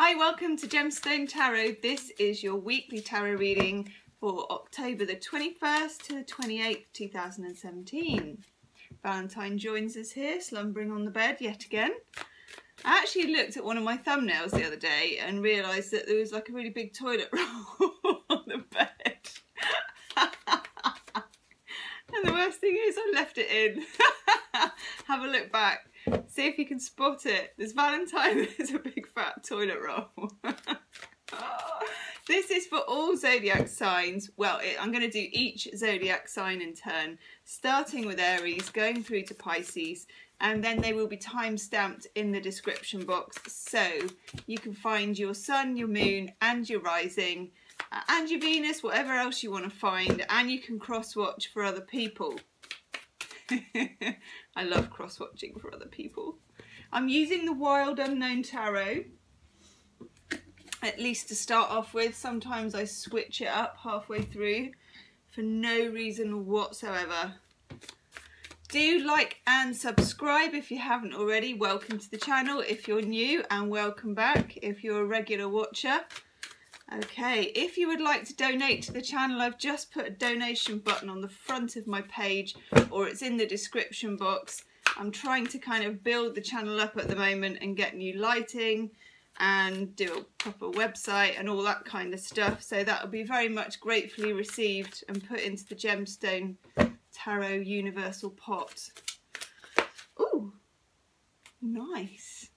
Hi, welcome to Gemstone Tarot. This is your weekly tarot reading for October the 21st to the 28th, 2017. Valentine joins us here, slumbering on the bed yet again. I actually looked at one of my thumbnails the other day and realised that there was like a really big toilet roll on the bed. And the worst thing is I left it in. Have a look back. See if you can spot it. There's Valentine, there's a big fat toilet roll. This is for all zodiac signs. Well, I'm going to do each zodiac sign in turn, starting with Aries, going through to Pisces, and then they will be time-stamped in the description box, so you can find your sun, your moon, and your rising, and your Venus, whatever else you want to find, and you can cross-watch for other people. I love cross-watching for other people. I'm using the Wild Unknown Tarot, at least to start off with. Sometimes I switch it up halfway through for no reason whatsoever. Do like and subscribe if you haven't already. Welcome to the channel if you're new, and welcome back if you're a regular watcher. Okay, if you would like to donate to the channel, I've just put a donation button on the front of my page, or it's in the description box. I'm trying to kind of build the channel up at the moment and get new lighting and do a proper website and all that kind of stuff. So that will be very much gratefully received and put into the Gemstone Tarot Universal Pot. Ooh, nice.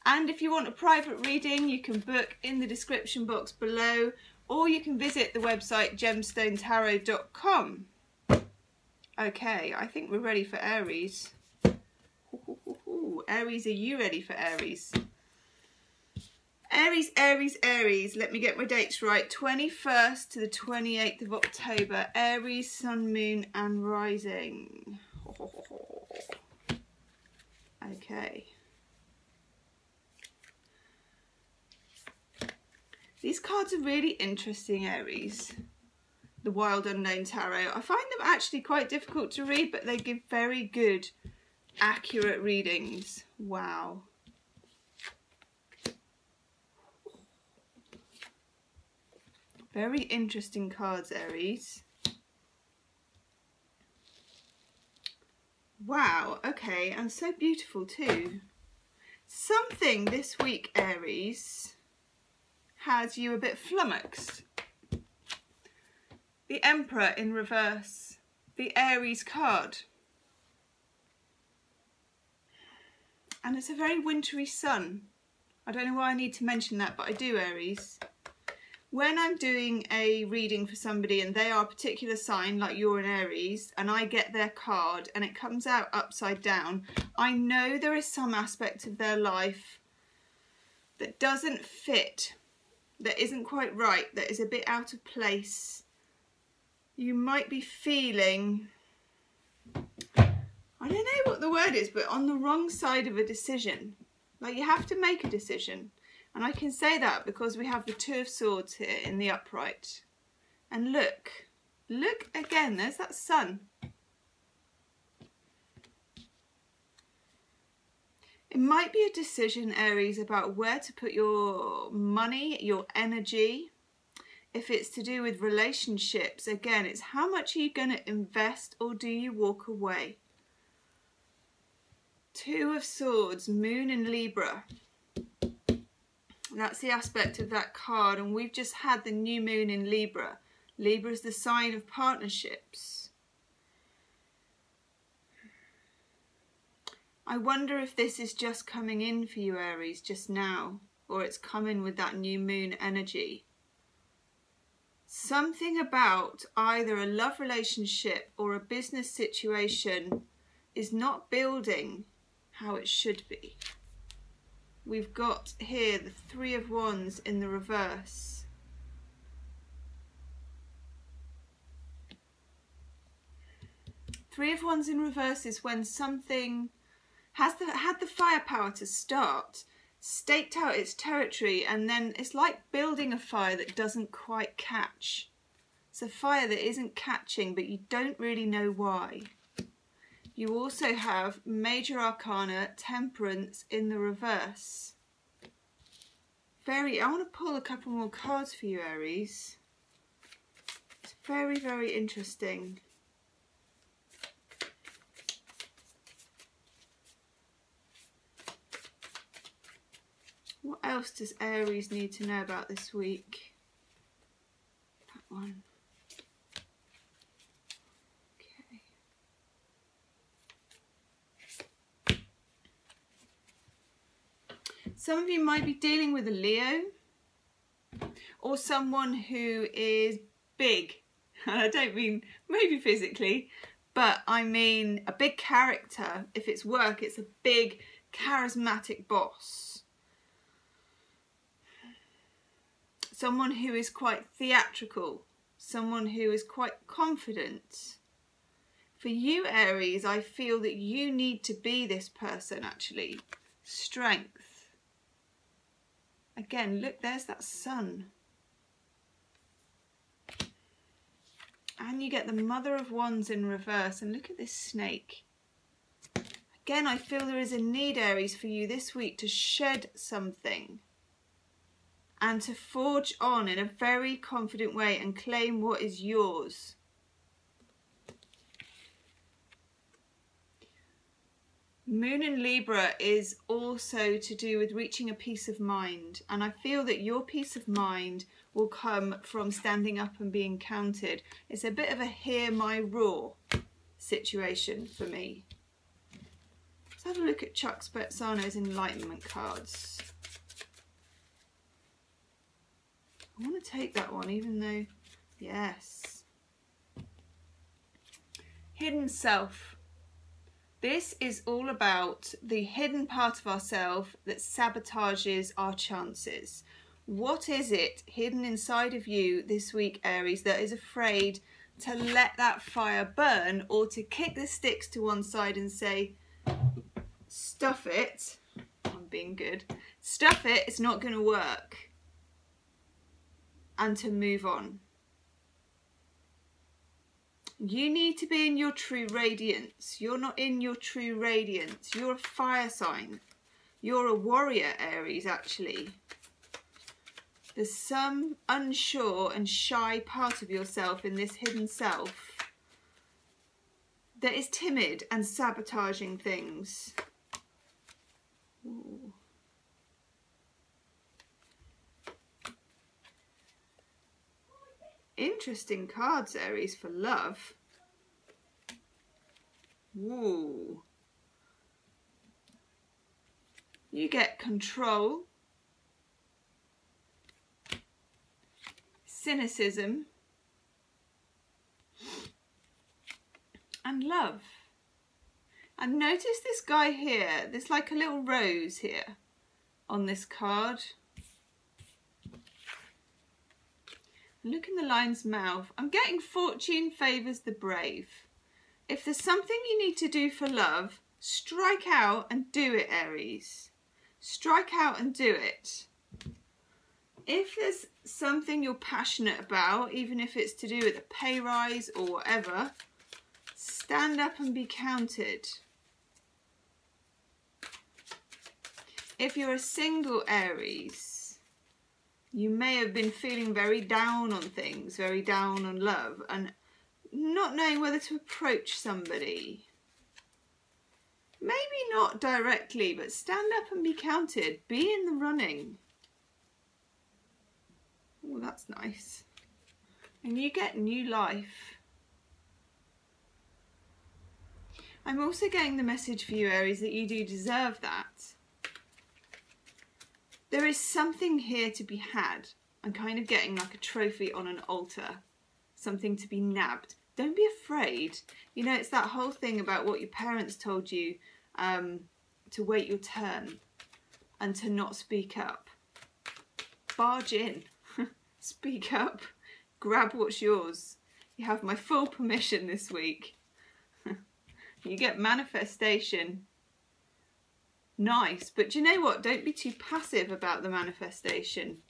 And if you want a private reading, you can book in the description box below, or you can visit the website gemstonetarot.com. Okay, I think we're ready for Aries. Aries, are you ready for Aries? Aries, Aries, Aries. Let me get my dates right. 21st to the 28th of October. Aries, sun, moon, and rising. Okay. These cards are really interesting, Aries. The Wild Unknown Tarot. I find them actually quite difficult to read, but they give very good, accurate readings. Wow. Very interesting cards, Aries. Wow, okay, and so beautiful too. Something this week, Aries, has you a bit flummoxed. The Emperor in reverse, the Aries card. And it's a very wintry sun. I don't know why I need to mention that, but I do, Aries. When I'm doing a reading for somebody and they are a particular sign, like you're an Aries, and I get their card and it comes out upside down, I know there is some aspect of their life that doesn't fit, that isn't quite right, that is a bit out of place. You might be feeling, I don't know what the word is, but on the wrong side of a decision. Like you have to make a decision. And I can say that because we have the Two of Swords here in the upright. And look again, there's that sun. It might be a decision, Aries, about where to put your money, your energy. If it's to do with relationships, again, it's how much are you going to invest, or do you walk away? Two of Swords, Moon in Libra. That's the aspect of that card, and we've just had the new moon in Libra. Libra is the sign of partnerships. I wonder if this is just coming in for you, Aries, just now, or it's coming with that new moon energy. Something about either a love relationship or a business situation is not building how it should be. We've got here the Three of Wands in the reverse. Three of Wands in reverse is when something had the firepower to start, staked out its territory, and then it's like building a fire that doesn't quite catch. It's a fire that isn't catching, but you don't really know why. You also have Major Arcana, Temperance in the reverse. I want to pull a couple more cards for you, Aries. It's very, very interesting. What else does Aries need to know about this week? That one. Okay. Some of you might be dealing with a Leo or someone who is big. I don't mean maybe physically, but I mean a big character. If it's work, it's a big charismatic boss. Someone who is quite theatrical, someone who is quite confident. For you, Aries, I feel that you need to be this person, actually. Strength. Again, look, there's that sun. And you get the Mother of Wands in reverse, and look at this snake. Again, I feel there is a need, Aries, for you this week to shed something and to forge on in a very confident way and claim what is yours. Moon in Libra is also to do with reaching a peace of mind, and I feel that your peace of mind will come from standing up and being counted. It's a bit of a hear my roar situation for me. Let's have a look at Chuck Spezzano's Enlightenment cards. I want to take that one, even though, yes. Hidden self. This is all about the hidden part of ourselves that sabotages our chances. What is it hidden inside of you this week, Aries, that is afraid to let that fire burn, or to kick the sticks to one side and say, stuff it, I'm being good, stuff it, it's not going to work. And to move on. You need to be in your true radiance. You're not in your true radiance. You're a fire sign. You're a warrior, Aries, actually. There's some unsure and shy part of yourself in this hidden self that is timid and sabotaging things. Ooh. Interesting cards, Aries, for love. Woo. You get control, cynicism, and love. And notice this guy here. There's like a little rose here on this card. Look in the lion's mouth. I'm getting fortune favours the brave. If there's something you need to do for love, strike out and do it, Aries. Strike out and do it. If there's something you're passionate about, even if it's to do with a pay rise or whatever, stand up and be counted. If you're a single Aries, you may have been feeling very down on things, very down on love, and not knowing whether to approach somebody. Maybe not directly, but stand up and be counted. Be in the running. Oh, that's nice. And you get new life. I'm also getting the message for you, Aries, that you do deserve that. There is something here to be had. I'm kind of getting like a trophy on an altar. Something to be nabbed. Don't be afraid. You know, it's that whole thing about what your parents told you, to wait your turn and to not speak up. Barge in. Speak up. Grab what's yours. You have my full permission this week. You get manifestation. Nice, but do you know what? Don't be too passive about the manifestation.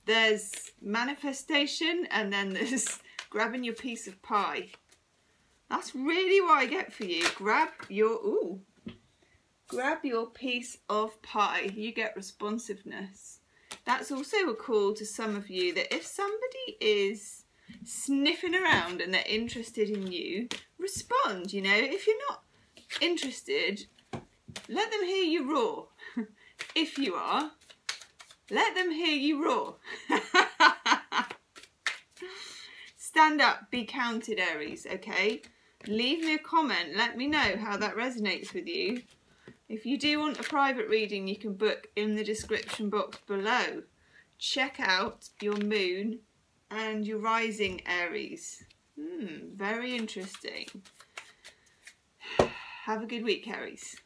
There's manifestation and then there's grabbing your piece of pie. That's really what I get for you. Grab your piece of pie. You get responsiveness. That's also a call to some of you that if somebody is sniffing around and they're interested in you, respond, you know. If you're not interested, let them hear you roar. If you are, let them hear you roar. Stand up, be counted, Aries, okay? Leave me a comment, let me know how that resonates with you. If you do want a private reading, you can book in the description box below. Check out your moon and your rising, Aries. Very interesting. Have a good week, Aries.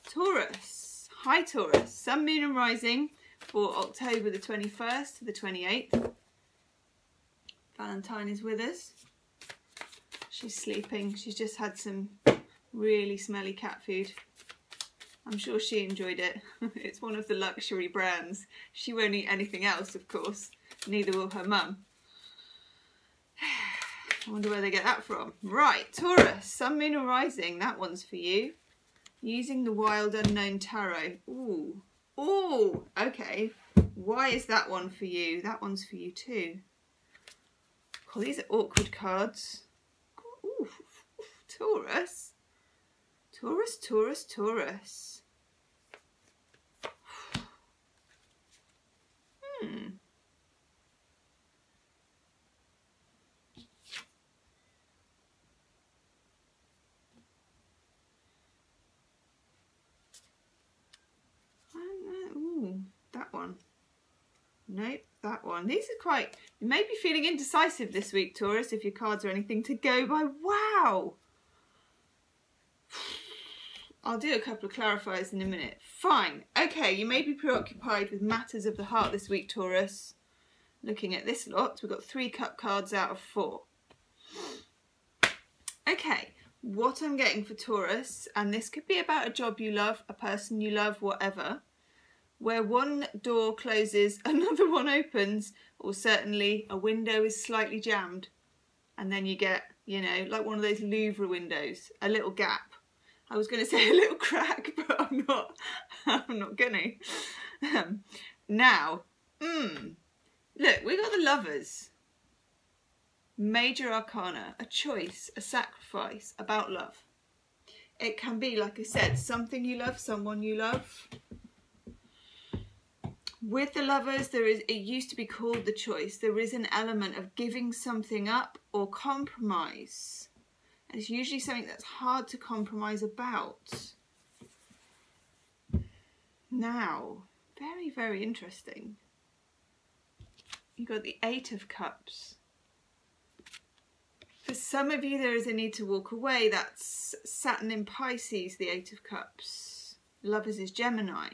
Taurus. Hi, Taurus. Sun, moon and rising for October the 21st to the 28th. Valentine is with us. She's sleeping. She's just had some really smelly cat food. I'm sure she enjoyed it. It's one of the luxury brands. She won't eat anything else, of course. Neither will her mum. I wonder where they get that from. Right, Taurus, Sun, Moon or Rising. That one's for you. Using the Wild Unknown Tarot. Ooh. Ooh, okay. Why is that one for you? That one's for you too. Oh, these are awkward cards. Ooh, Taurus. Taurus, Taurus, Taurus. Ooh, that one. Nope, that one. These are quite... You may be feeling indecisive this week, Taurus, if your cards are anything to go by. Wow! I'll do a couple of clarifiers in a minute. Fine. Okay, you may be preoccupied with matters of the heart this week, Taurus. Looking at this lot, we've got 3 cup cards out of 4. Okay, what I'm getting for Taurus, and this could be about a job you love, a person you love, whatever, where one door closes, another one opens, or certainly a window is slightly jammed, and then you get, you know, like one of those Louvre windows, a little gap. I was going to say a little crack, but I'm not. I'm not going to. Now, look, we got the Lovers. Major Arcana, a choice, a sacrifice about love. It can be, like I said, something you love, someone you love. With the Lovers, it used to be called the choice. There is an element of giving something up or compromise. And it's usually something that's hard to compromise about. Now, very, very interesting. You've got the 8 of Cups. For some of you, there is a need to walk away. That's Saturn in Pisces, the 8 of Cups. Lovers is Gemini.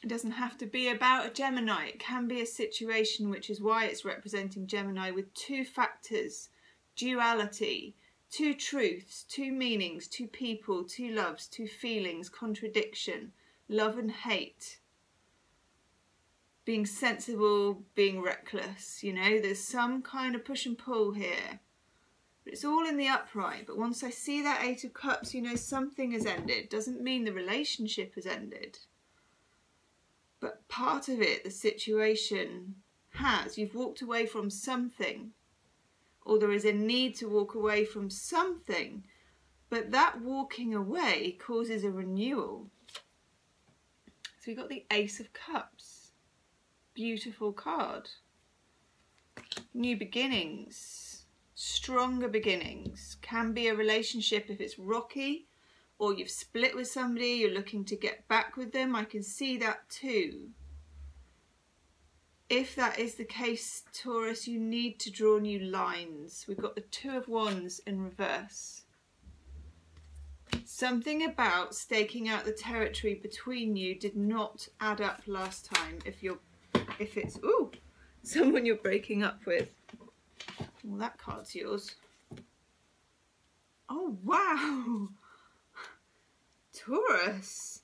It doesn't have to be about a Gemini. It can be a situation, which is why it's representing Gemini, with 2 factors, duality, 2 truths, 2 meanings, 2 people, 2 loves, 2 feelings, contradiction, love and hate, being sensible, being reckless, you know, there's some kind of push and pull here. But it's all in the upright. But once I see that 8 of Cups, you know, something has ended. Doesn't mean the relationship has ended. But part of it, the situation has. You've walked away from something. Or there is a need to walk away from something. But that walking away causes a renewal. So we've got the Ace of Cups. Beautiful card. New beginnings. Stronger beginnings. Can be a relationship if it's rocky. Or you've split with somebody, you're looking to get back with them. I can see that too. If that is the case, Taurus, you need to draw new lines. We've got the 2 of Wands in reverse. Something about staking out the territory between you did not add up last time. If it's someone you're breaking up with. Well, that card's yours. Oh, wow. Taurus.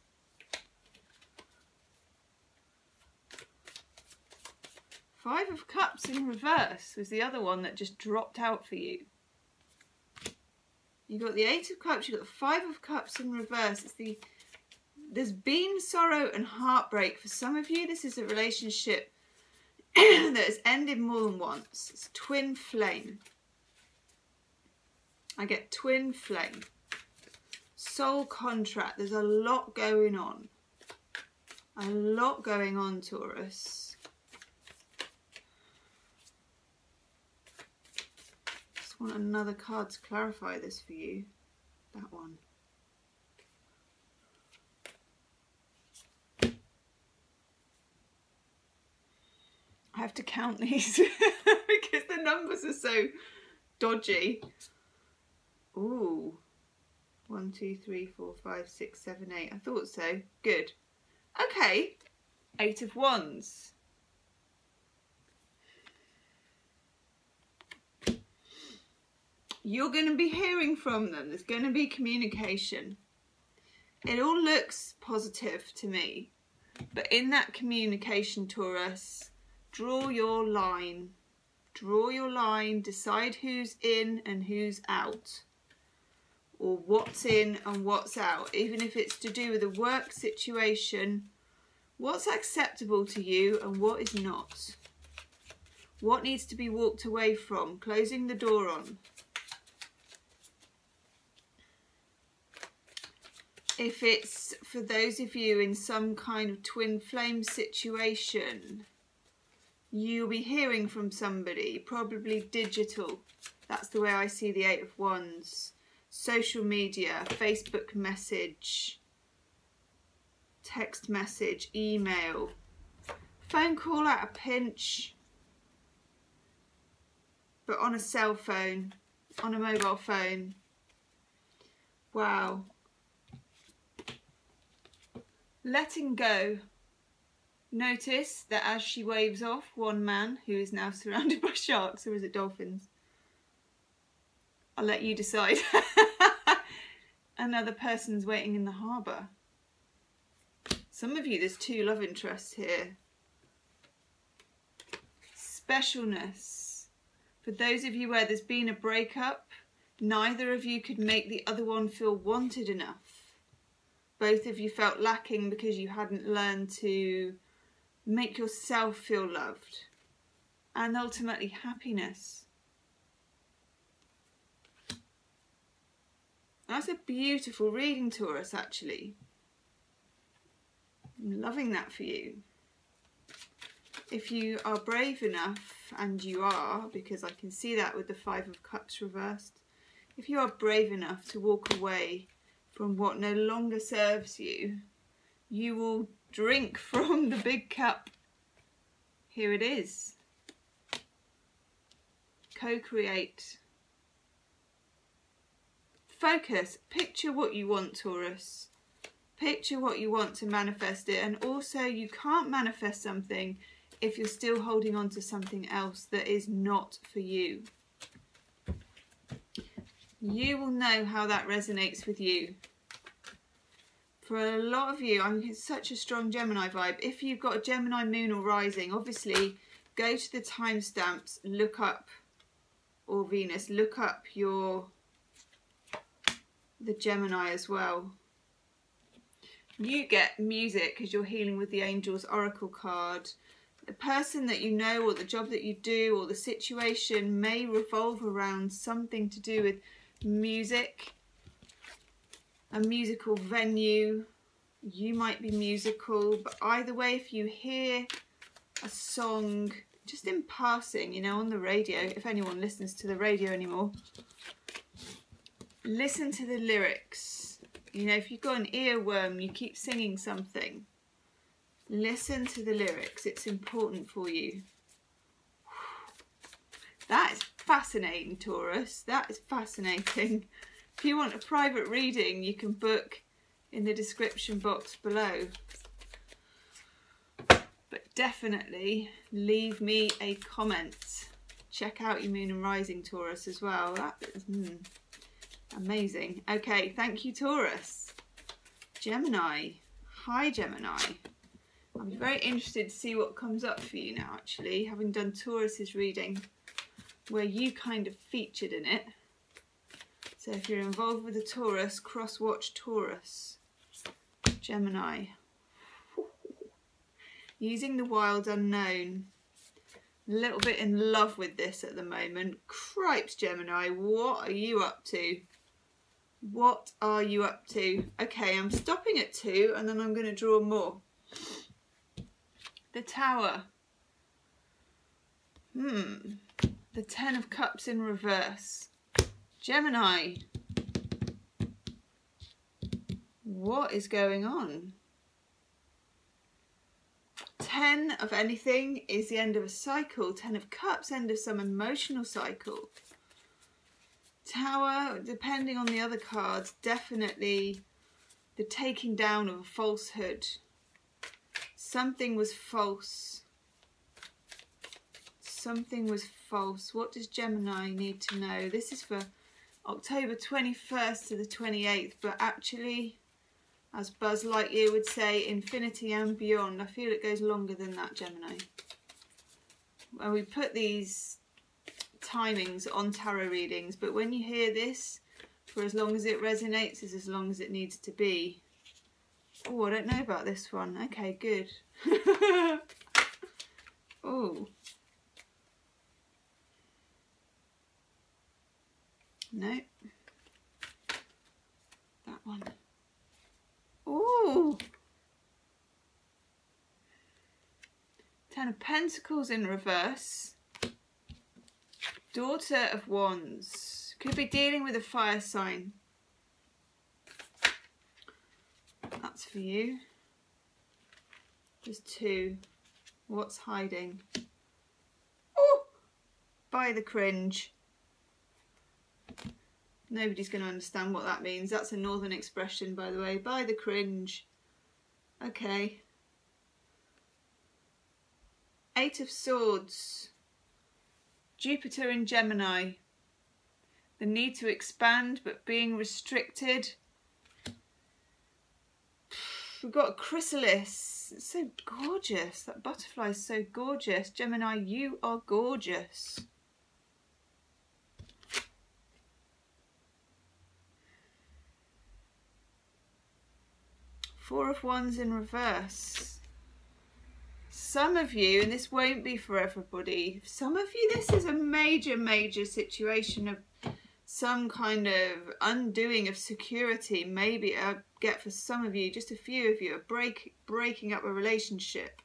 Five of Cups in reverse was the other one that just dropped out for you. You got the 8 of Cups, you got the 5 of Cups in reverse. It's the There's been sorrow and heartbreak for some of you. This is a relationship that has ended more than once. It's twin flame. I get twin flame. Soul contract. There's a lot going on. A lot going on, Taurus. Just want another card to clarify this for you. That one. I have to count these because the numbers are so dodgy. Ooh. 1, 2, 3, 4, 5, 6, 7, 8. I thought so. Good. Okay. 8 of Wands. You're going to be hearing from them. There's going to be communication. It all looks positive to me. But in that communication, Taurus, draw your line. Draw your line. Decide who's in and who's out. Or what's in and what's out. Even if it's to do with a work situation, what's acceptable to you and what is not. What needs to be walked away from, closing the door on. If it's for those of you in some kind of twin flame situation, you'll be hearing from somebody, probably digital. That's the way I see the 8 of Wands. Social media, Facebook message, text message, email, phone call at a pinch, but on a cell phone, on a mobile phone. Wow. Letting go. Notice that as she waves off, one man who is now surrounded by sharks, or is it dolphins? I'll let you decide. Another person's waiting in the harbour. Some of you, there's 2 love interests here. Specialness. For those of you where there's been a breakup, neither of you could make the other one feel wanted enough. Both of you felt lacking because you hadn't learned to make yourself feel loved. And ultimately happiness. That's a beautiful reading, Taurus, actually. I'm loving that for you. If you are brave enough, and you are, because I can see that with the 5 of Cups reversed, if you are brave enough to walk away from what no longer serves you, you will drink from the big cup. Here it is. Co-create. Focus. Picture what you want, Taurus. Picture what you want to manifest it. And also, you can't manifest something if you're still holding on to something else that is not for you. You will know how that resonates with you. For a lot of you, it's such a strong Gemini vibe. If you've got a Gemini moon or rising, obviously go to the timestamps, look up, or Venus, look up the Gemini as well. You get music because you're healing with the Angels Oracle card. The person that you know, or the job that you do, or the situation may revolve around something to do with music, a musical venue. You might be musical, but either way, if you hear a song just in passing, you know, on the radio, if anyone listens to the radio anymore, listen to the lyrics. You know, if you've got an earworm, you keep singing something, listen to the lyrics. It's important for you. That is fascinating, Taurus. That is fascinating. If you want a private reading, you can book in the description box below. But definitely leave me a comment. Check out your moon and rising, Taurus, as well. That is amazing. Okay, thank you, Taurus. Gemini. Hi, Gemini. I'm very interested to see what comes up for you now, actually, having done Taurus's reading, where you kind of featured in it. So if you're involved with a Taurus, cross-watch Taurus. Gemini. Using the wild unknown. A little bit in love with this at the moment. Cripes, Gemini, what are you up to? What are you up to? Okay, I'm stopping at 2 and then I'm going to draw more. The Tower. The 10 of Cups in reverse. Gemini. What is going on? 10 of anything is the end of a cycle. 10 of Cups, end of some emotional cycle. Tower, depending on the other cards, definitely the taking down of a falsehood. Something was false. Something was false. What does Gemini need to know? This is for October 21st to the 28th, but actually, as Buzz Lightyear would say, infinity and beyond. I feel it goes longer than that, Gemini. Well, we put these timings on tarot readings, but when you hear this, for as long as it resonates is as long as it needs to be. Oh, I don't know about this one. Okay, good. Oh. No. That one. Ooh. 10 of Pentacles in reverse. Daughter of Wands. Could be dealing with a fire sign. That's for you. There's 2. What's hiding? Oh! Buy the cringe. Nobody's going to understand what that means. That's a northern expression, by the way. Buy the cringe. Okay. 8 of Swords. Jupiter in Gemini. The need to expand but being restricted. We've got a chrysalis. It's so gorgeous. That butterfly is so gorgeous. Gemini, you are gorgeous. Four of Wands in reverse. Some of you, and this won't be for everybody, some of you this is a major situation of some kind of undoing of security. Maybe I get for some of you, just a few of you, a breaking up a relationship.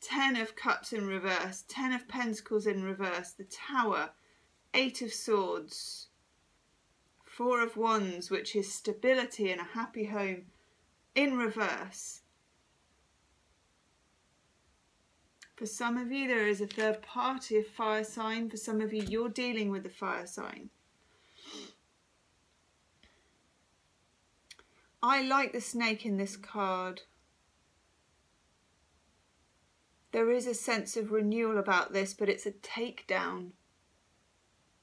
10 of Cups in reverse, 10 of Pentacles in reverse, the Tower, 8 of Swords, 4 of Wands, which is stability and a happy home, in reverse. For some of you, there is a third party, a fire sign. For some of you, you're dealing with the fire sign. I like the snake in this card. There is a sense of renewal about this, but it's a takedown.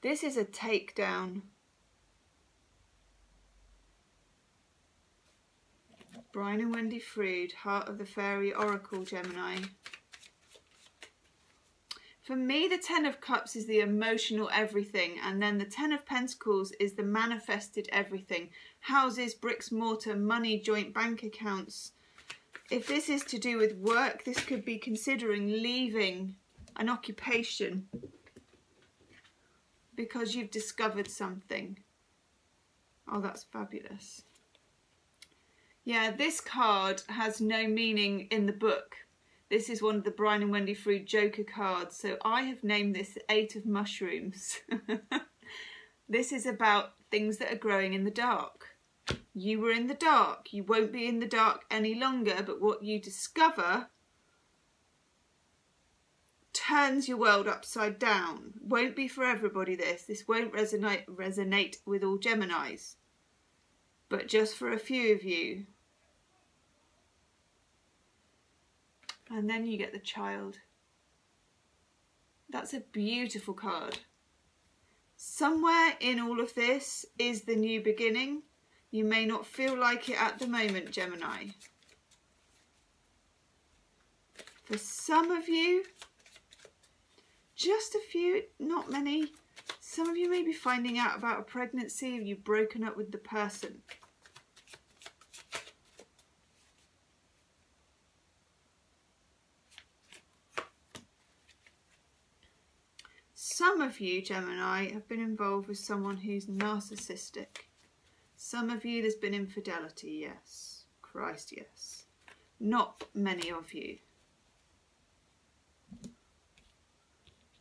This is a takedown. Brian and Wendy Frood, Heart of the Fairy Oracle, Gemini. For me, the 10 of Cups is the emotional everything, and then the 10 of Pentacles is the manifested everything. Houses, bricks, mortar, money, joint bank accounts. If this is to do with work, this could be considering leaving an occupation because you've discovered something. Oh, that's fabulous. Yeah, this card has no meaning in the book. This is one of the Brian and Wendy Frood Joker cards, so I have named this 8 of Mushrooms. This is about things that are growing in the dark. You were in the dark. You won't be in the dark any longer, but what you discover turns your world upside down. Won't be for everybody this. This won't resonate with all Geminis, but just for a few of you. And then you get the Child. That's a beautiful card. Somewhere in all of this is the new beginning. You may not feel like it at the moment, Gemini. For some of you, just a few, not many. Some of you may be finding out about a pregnancy. You've broken up with the person. Some of you, Gemini, have been involved with someone who's narcissistic. Some of you, there's been infidelity, yes. Christ, yes. Not many of you.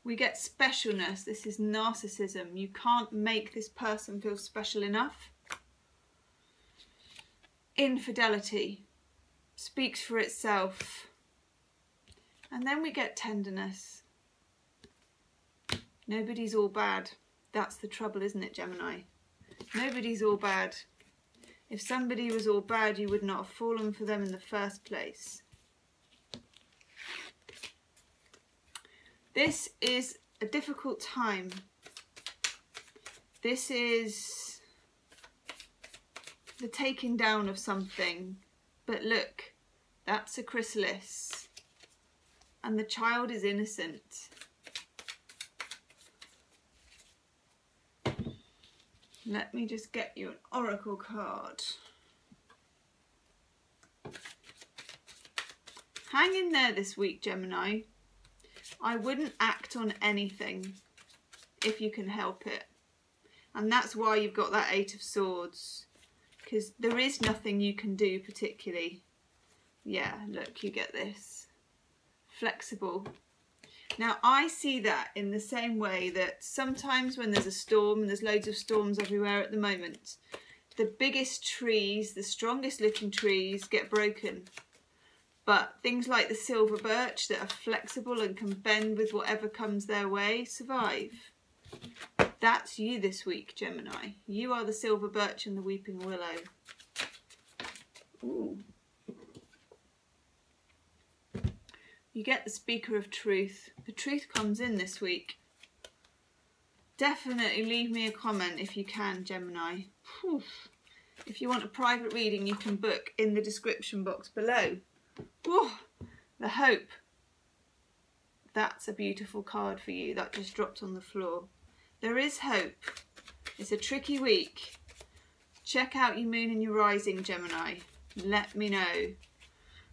We get specialness. This is narcissism. You can't make this person feel special enough. Infidelity speaks for itself. And then we get tenderness. Nobody's all bad. That's the trouble, isn't it, Gemini? Nobody's all bad. If somebody was all bad, you would not have fallen for them in the first place. This is a difficult time. This is the taking down of something. But look, that's a chrysalis. And the child is innocent. Let me just get you an oracle card. Hang in there this week, Gemini. I wouldn't act on anything if you can help it. And that's why you've got that Eight of Swords. Because there is nothing you can do particularly. Yeah, look, you get this. Flexible. Now, I see that in the same way that sometimes when there's a storm, and there's loads of storms everywhere at the moment, the biggest trees, the strongest looking trees get broken. But things like the silver birch that are flexible and can bend with whatever comes their way survive. That's you this week, Gemini. You are the silver birch and the weeping willow. Ooh. You get the speaker of truth. The truth comes in this week. Definitely leave me a comment if you can, Gemini. Whew. If you want a private reading, you can book in the description box below. Whew. The hope. That's a beautiful card for you. That just dropped on the floor. There is hope. It's a tricky week. Check out your moon and your rising, Gemini. Let me know.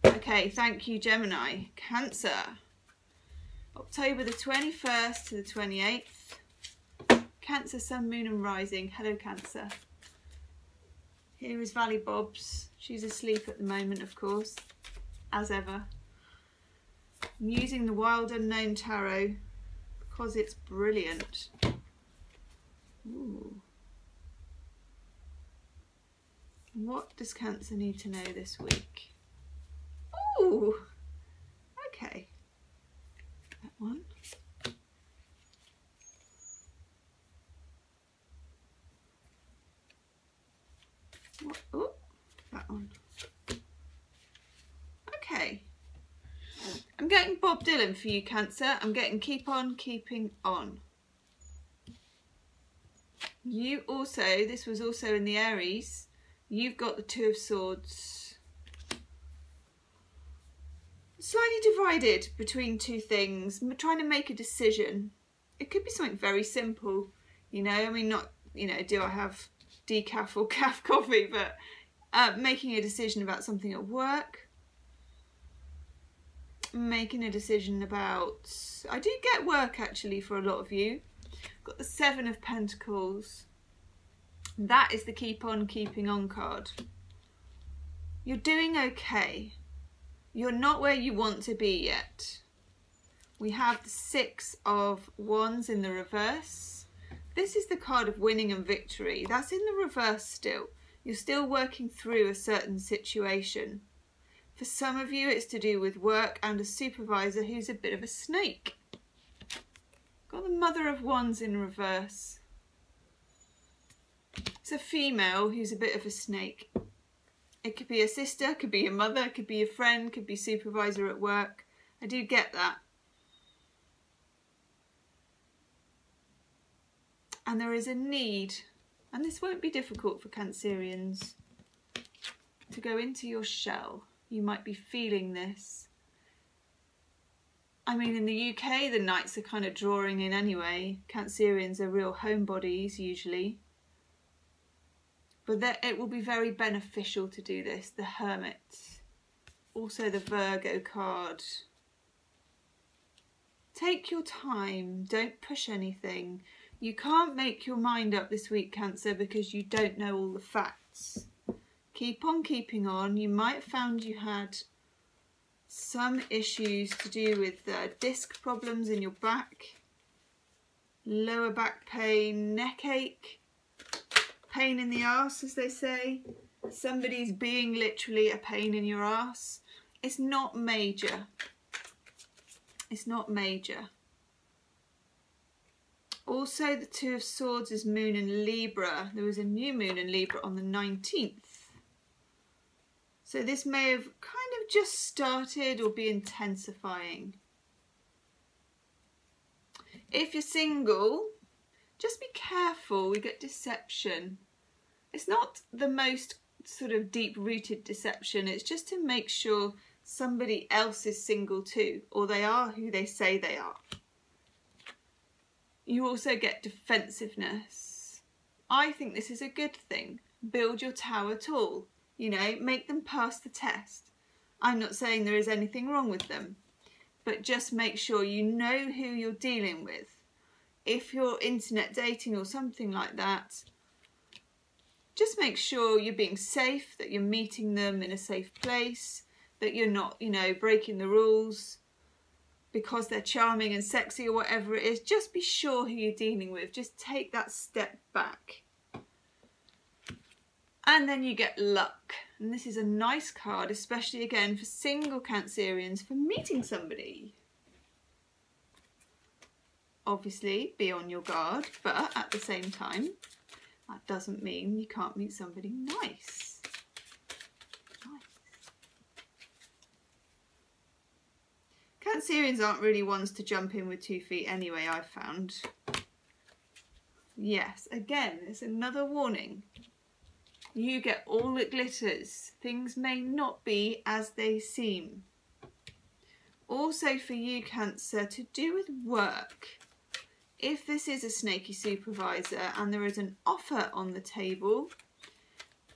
Okay, thank you, Gemini. Cancer. October the 21st to the 28th. Cancer, Sun, Moon and Rising. Hello, Cancer. Here is Valley Bobs. She's asleep at the moment, of course, as ever. I'm using the Wild Unknown Tarot because it's brilliant. Ooh. What does Cancer need to know this week? Ooh, okay. That one. What? Oh, that one. Okay. I'm getting Bob Dylan for you, Cancer. I'm getting Keep On Keeping On. You also, this was also in the Aries, you've got the Two of Swords. Slightly divided between two things. I'm trying to make a decision. It could be something very simple, you know. I mean, not, you know, do I have decaf or caf coffee, but making a decision about something at work. Making a decision about, I do get work actually for a lot of you. Got the Seven of Pentacles. That is the Keep On Keeping On card. You're doing okay. You're not where you want to be yet. We have the Six of Wands in the reverse. This is the card of winning and victory. That's in the reverse still. You're still working through a certain situation. For some of you, it's to do with work and a supervisor who's a bit of a snake. Got the Mother of Wands in reverse. It's a female who's a bit of a snake. It could be a sister, could be a mother, could be a friend, could be supervisor at work. I do get that. And there is a need, and this won't be difficult for Cancerians, to go into your shell. You might be feeling this. I mean, in the UK, the nights are kind of drawing in anyway. Cancerians are real homebodies usually. But it will be very beneficial to do this. The Hermit. Also the Virgo card. Take your time, don't push anything. You can't make your mind up this week, Cancer, because you don't know all the facts. Keep on keeping on. You might have found you had some issues to do with disc problems in your back, lower back pain, neck ache, pain in the arse, as they say. Somebody's being literally a pain in your arse. It's not major. It's not major. Also, the Two of Swords is Moon in Libra. There was a new Moon in Libra on the 19th. So this may have kind of just started or be intensifying. If you're single, just be careful. We get deception. It's not the most sort of deep-rooted deception. It's just to make sure somebody else is single too, or they are who they say they are. You also get defensiveness. I think this is a good thing. Build your tower tall. You know, make them pass the test. I'm not saying there is anything wrong with them, but just make sure you know who you're dealing with. If you're internet dating or something like that, just make sure you're being safe, that you're meeting them in a safe place, that you're not, you know, breaking the rules because they're charming and sexy or whatever it is. Just be sure who you're dealing with. Just take that step back. And then you get luck. And this is a nice card, especially again for single Cancerians, for meeting somebody. Obviously, be on your guard, but at the same time, that doesn't mean you can't meet somebody nice. Cancerians aren't really ones to jump in with 2 feet anyway, I've found. Yes, again, it's another warning. You get all that glitters. Things may not be as they seem. Also for you, Cancer, to do with work. If this is a snaky supervisor and there is an offer on the table,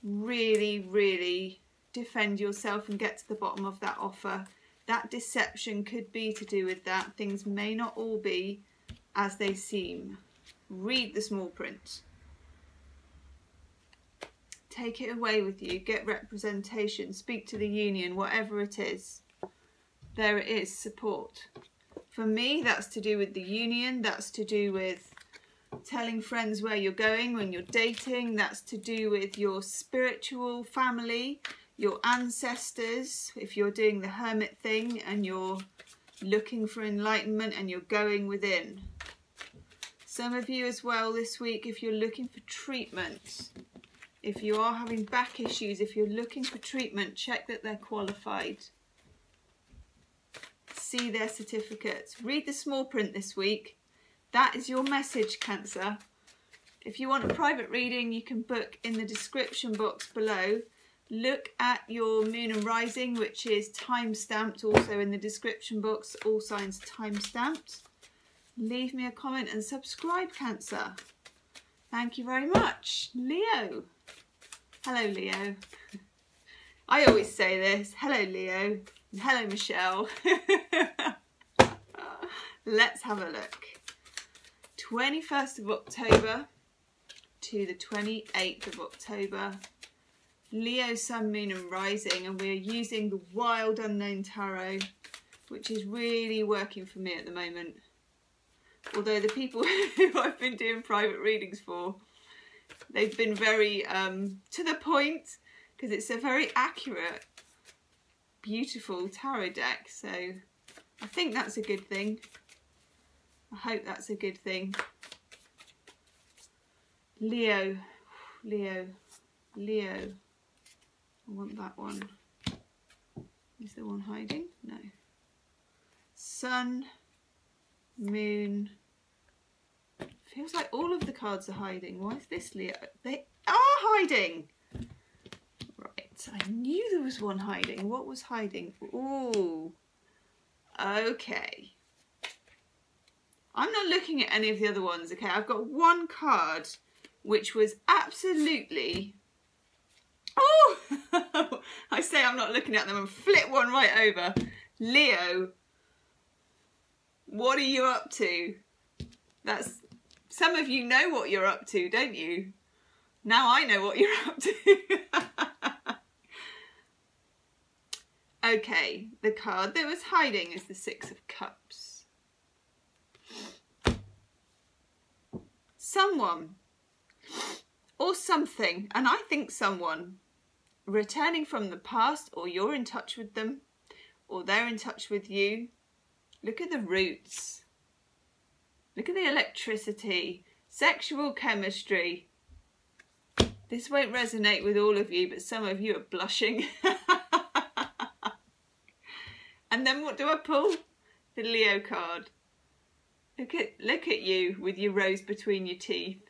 really, really defend yourself and get to the bottom of that offer. That deception could be to do with that. Things may not all be as they seem. Read the small print. Take it away with you. Get representation. Speak to the union, whatever it is. There it is, support. For me, that's to do with the union. That's to do with telling friends where you're going when you're dating. That's to do with your spiritual family, your ancestors. If you're doing the hermit thing and you're looking for enlightenment and you're going within. Some of you as well this week, if you're looking for treatment. If you are having back issues, if you're looking for treatment, check that they're qualified. See their certificates. Read the small print this week. That is your message, Cancer. If you want a private reading, you can book in the description box below. Look at your moon and rising, which is time-stamped, also in the description box. All signs time-stamped. Leave me a comment and subscribe, Cancer. Thank you very much. Leo. Hello, Leo. I always say this. Hello, Leo. And hello, Michelle. Let's have a look. 21st of October to the 28th of October. Leo, Sun, Moon and Rising. And we're using the Wild Unknown Tarot, which is really working for me at the moment. Although the people who I've been doing private readings for, they've been very to the point, because it's a very accurate, beautiful tarot deck. So I think that's a good thing. I hope that's a good thing. Leo, Leo, Leo. I want that one. Is there one hiding? No. Sun, Moon. Feels like all of the cards are hiding. Why is this Leo? They are hiding. Right, I knew there was one hiding. What was hiding? Ooh. Okay. I'm not looking at any of the other ones, okay? I've got one card which was absolutely... Oh! I say I'm not looking at them and flip one right over. Leo. What are you up to? That's, some of you know what you're up to, don't you? Now I know what you're up to. Okay, the card that was hiding is the Six of Cups. Someone or something, and I think someone, returning from the past, or you're in touch with them, or they're in touch with you. Look at the roots. Look at the electricity, sexual chemistry. This won't resonate with all of you, but some of you are blushing. And then what do I pull? The Leo card. Look at you with your rose between your teeth.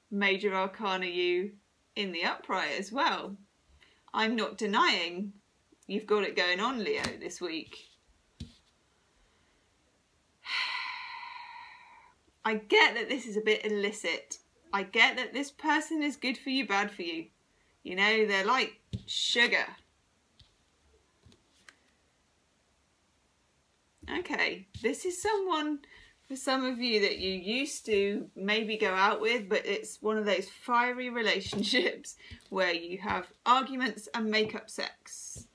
Major Arcana you in the upright as well. I'm not denying you've got it going on, Leo, this week. I get that this is a bit illicit. I get that this person is good for you, bad for you. You know, they're like sugar. Okay, this is someone, for some of you, that you used to maybe go out with, but it's one of those fiery relationships where you have arguments and make up sex.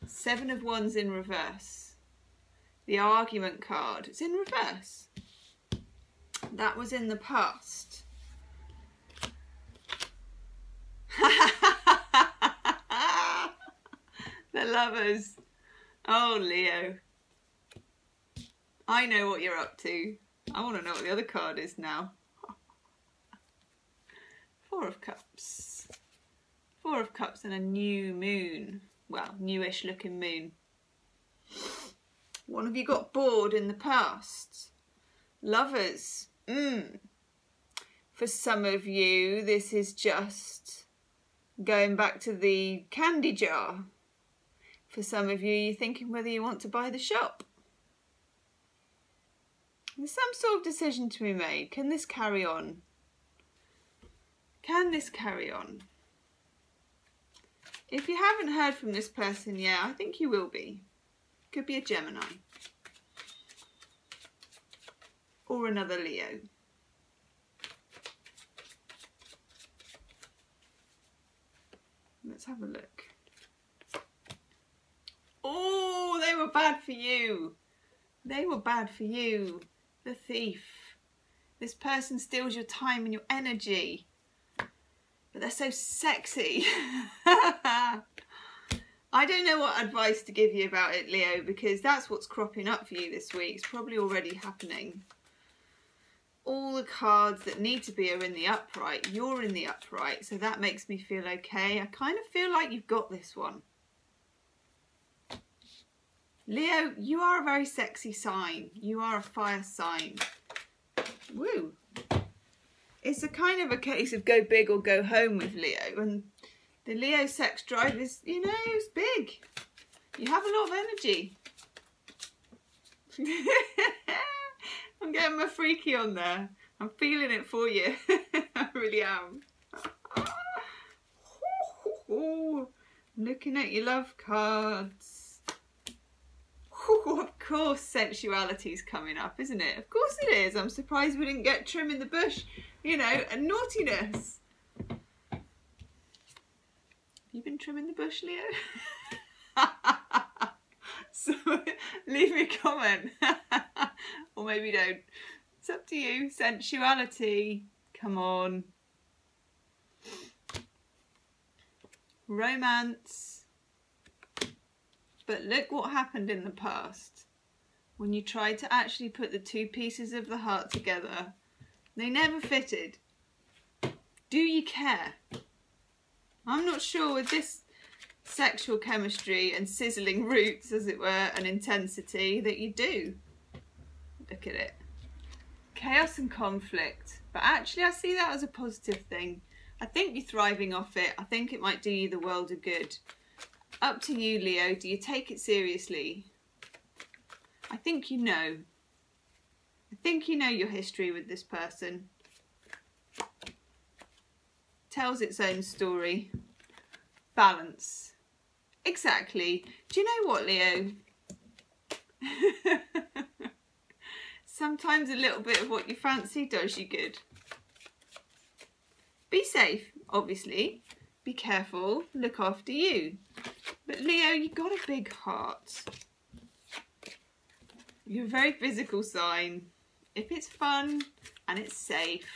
Seven of Wands in reverse. The argument card, it's in reverse. That was in the past. The Lovers. Oh, Leo. I know what you're up to. I want to know what the other card is now. Four of Cups. Four of Cups and a new moon. Well, newish looking moon. One of you got bored in the past. Lovers. For some of you, this is just going back to the candy jar. For some of you, you're thinking whether you want to buy the shop. There's some sort of decision to be made. Can this carry on? Can this carry on? If you haven't heard from this person yet, I think you will be. Could be a Gemini. Or another Leo. Let's have a look. Oh, they were bad for you. They were bad for you. The Thief. This person steals your time and your energy. But they're so sexy. I don't know what advice to give you about it, Leo, because that's what's cropping up for you this week. It's probably already happening. All the cards that need to be are in the upright. You're in the upright, so that makes me feel okay. I kind of feel like you've got this one. Leo, you are a very sexy sign. You are a fire sign. Woo. It's a kind of a case of go big or go home with Leo. And the Leo sex drive is, you know, it's big. You have a lot of energy. I'm getting my freaky on there. I'm feeling it for you. I really am. Looking at your love cards. Of course sensuality's coming up, isn't it? Of course it is. I'm surprised we didn't get trim in the bush, you know, and naughtiness. Have you been trimming the bush, Leo? So leave me a comment. Or maybe don't. It's up to you. Sensuality. Come on. Romance. But look what happened in the past. When you tried to actually put the two pieces of the heart together, they never fitted. Do you care? I'm not sure with this sexual chemistry and sizzling roots, as it were, and intensity that you do. Look at it. Chaos and conflict. But actually I see that as a positive thing. I think you're thriving off it. I think it might do you the world of good. Up to you, Leo. Do you take it seriously? I think you know. I think you know your history with this person. Tells its own story. Balance. Exactly. Do you know what, Leo? Sometimes a little bit of what you fancy does you good. Be safe, obviously. Be careful, look after you. But Leo, you've got a big heart. You're a very physical sign. If it's fun and it's safe,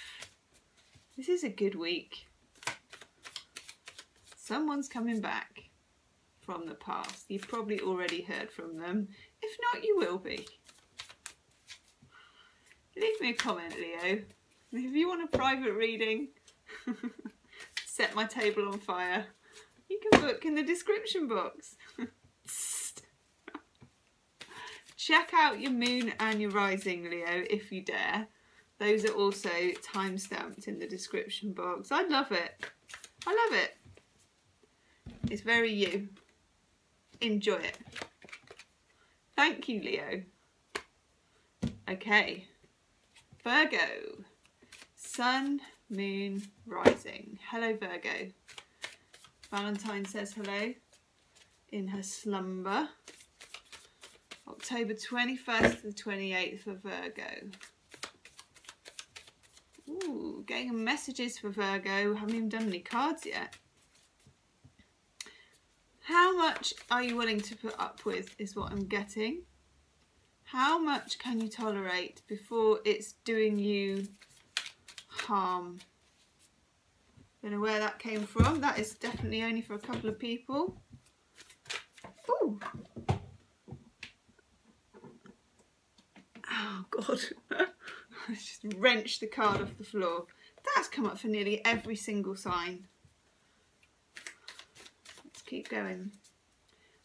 this is a good week. Someone's coming back from the past. You've probably already heard from them. If not, you will be. Leave me a comment, Leo. If you want a private reading, set my table on fire, you can book in the description box. Check out your moon and your rising, Leo, if you dare. Those are also time-stamped in the description box. I love it. I love it. It's very you. Enjoy it. Thank you, Leo. Okay. Virgo. Sun, moon, rising. Hello, Virgo. Valentine says hello in her slumber. October 21st to the 28th for Virgo. Ooh, getting messages for Virgo. Haven't even done any cards yet. How much are you willing to put up with is what I'm getting. How much can you tolerate before it's doing you harm? Don't know where that came from. That is definitely only for a couple of people. Ooh. Oh God. I just wrenched the card off the floor. That's come up for nearly every single sign. Let's keep going.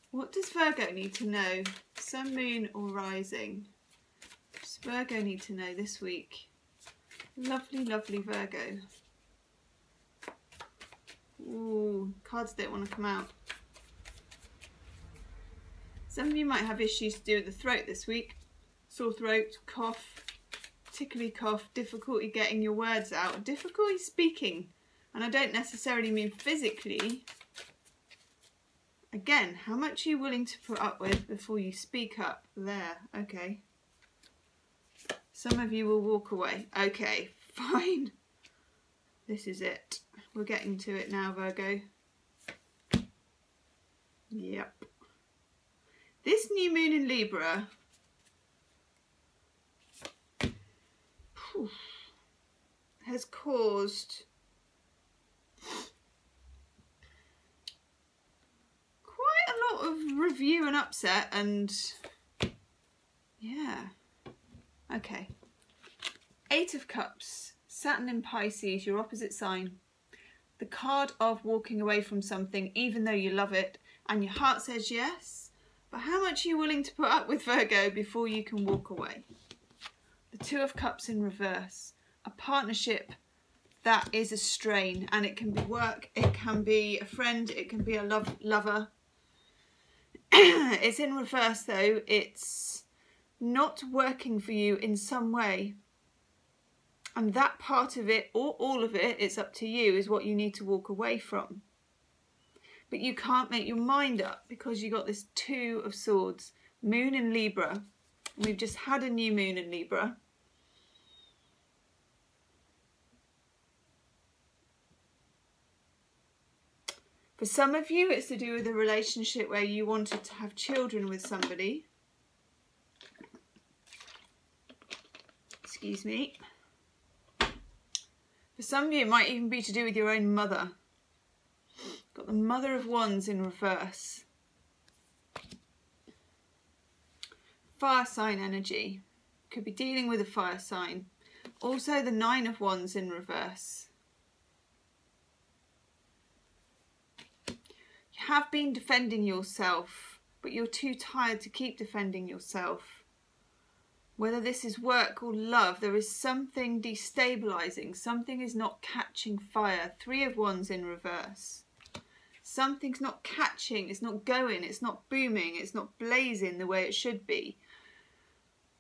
What does Virgo need to know? Sun, moon or rising? What does Virgo need to know this week? Lovely, lovely Virgo. Ooh, cards don't want to come out. Some of you might have issues to do with the throat this week. Sore throat, cough, particularly cough, difficulty getting your words out, difficulty speaking. And I don't necessarily mean physically. Again, how much are you willing to put up with before you speak up? There, okay. Some of you will walk away. Okay, fine. This is it. We're getting to it now, Virgo. Yep. This new moon in Libra has caused quite a lot of review and upset, and yeah. Okay. 8 of Cups, Saturn in Pisces, your opposite sign. The card of walking away from something even though you love it and your heart says yes. But how much are you willing to put up with, Virgo, before you can walk away? The 2 of Cups in reverse. A partnership that is a strain, and it can be work, it can be a friend, it can be a lover. It's in reverse though. It's not working for you in some way. And that part of it, or all of it, it's up to you, is what you need to walk away from. But you can't make your mind up because you got this 2 of Swords, moon in Libra. We've just had a new moon in Libra. For some of you, it's to do with a relationship where you wanted to have children with somebody. Excuse me. For some of you, it might even be to do with your own mother. Got the Mother of Wands in reverse. Fire sign energy. Could be dealing with a fire sign. Also the 9 of Wands in reverse. You have been defending yourself, but you're too tired to keep defending yourself. Whether this is work or love, there is something destabilising. Something is not catching fire. 3 of Wands in reverse. Something's not catching, it's not going, it's not booming, it's not blazing the way it should be.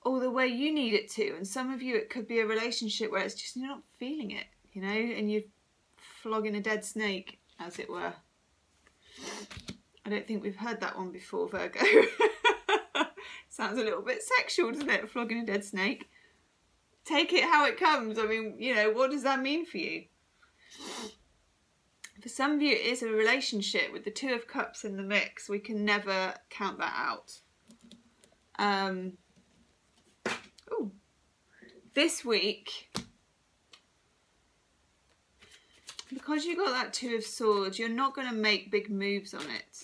Or the way you need it to. And some of you, it could be a relationship where it's just, you're not feeling it, you know, and you're flogging a dead snake, as it were. I don't think we've heard that one before, Virgo. Sounds a little bit sexual, doesn't it? Flogging a dead snake. take it how it comes. I mean, you know, what does that mean for you? For some of you, it is a relationship with the Two of Cups in the mix. We can never count that out. Ooh. This week, because you got that Two of Swords, you're not going to make big moves on it,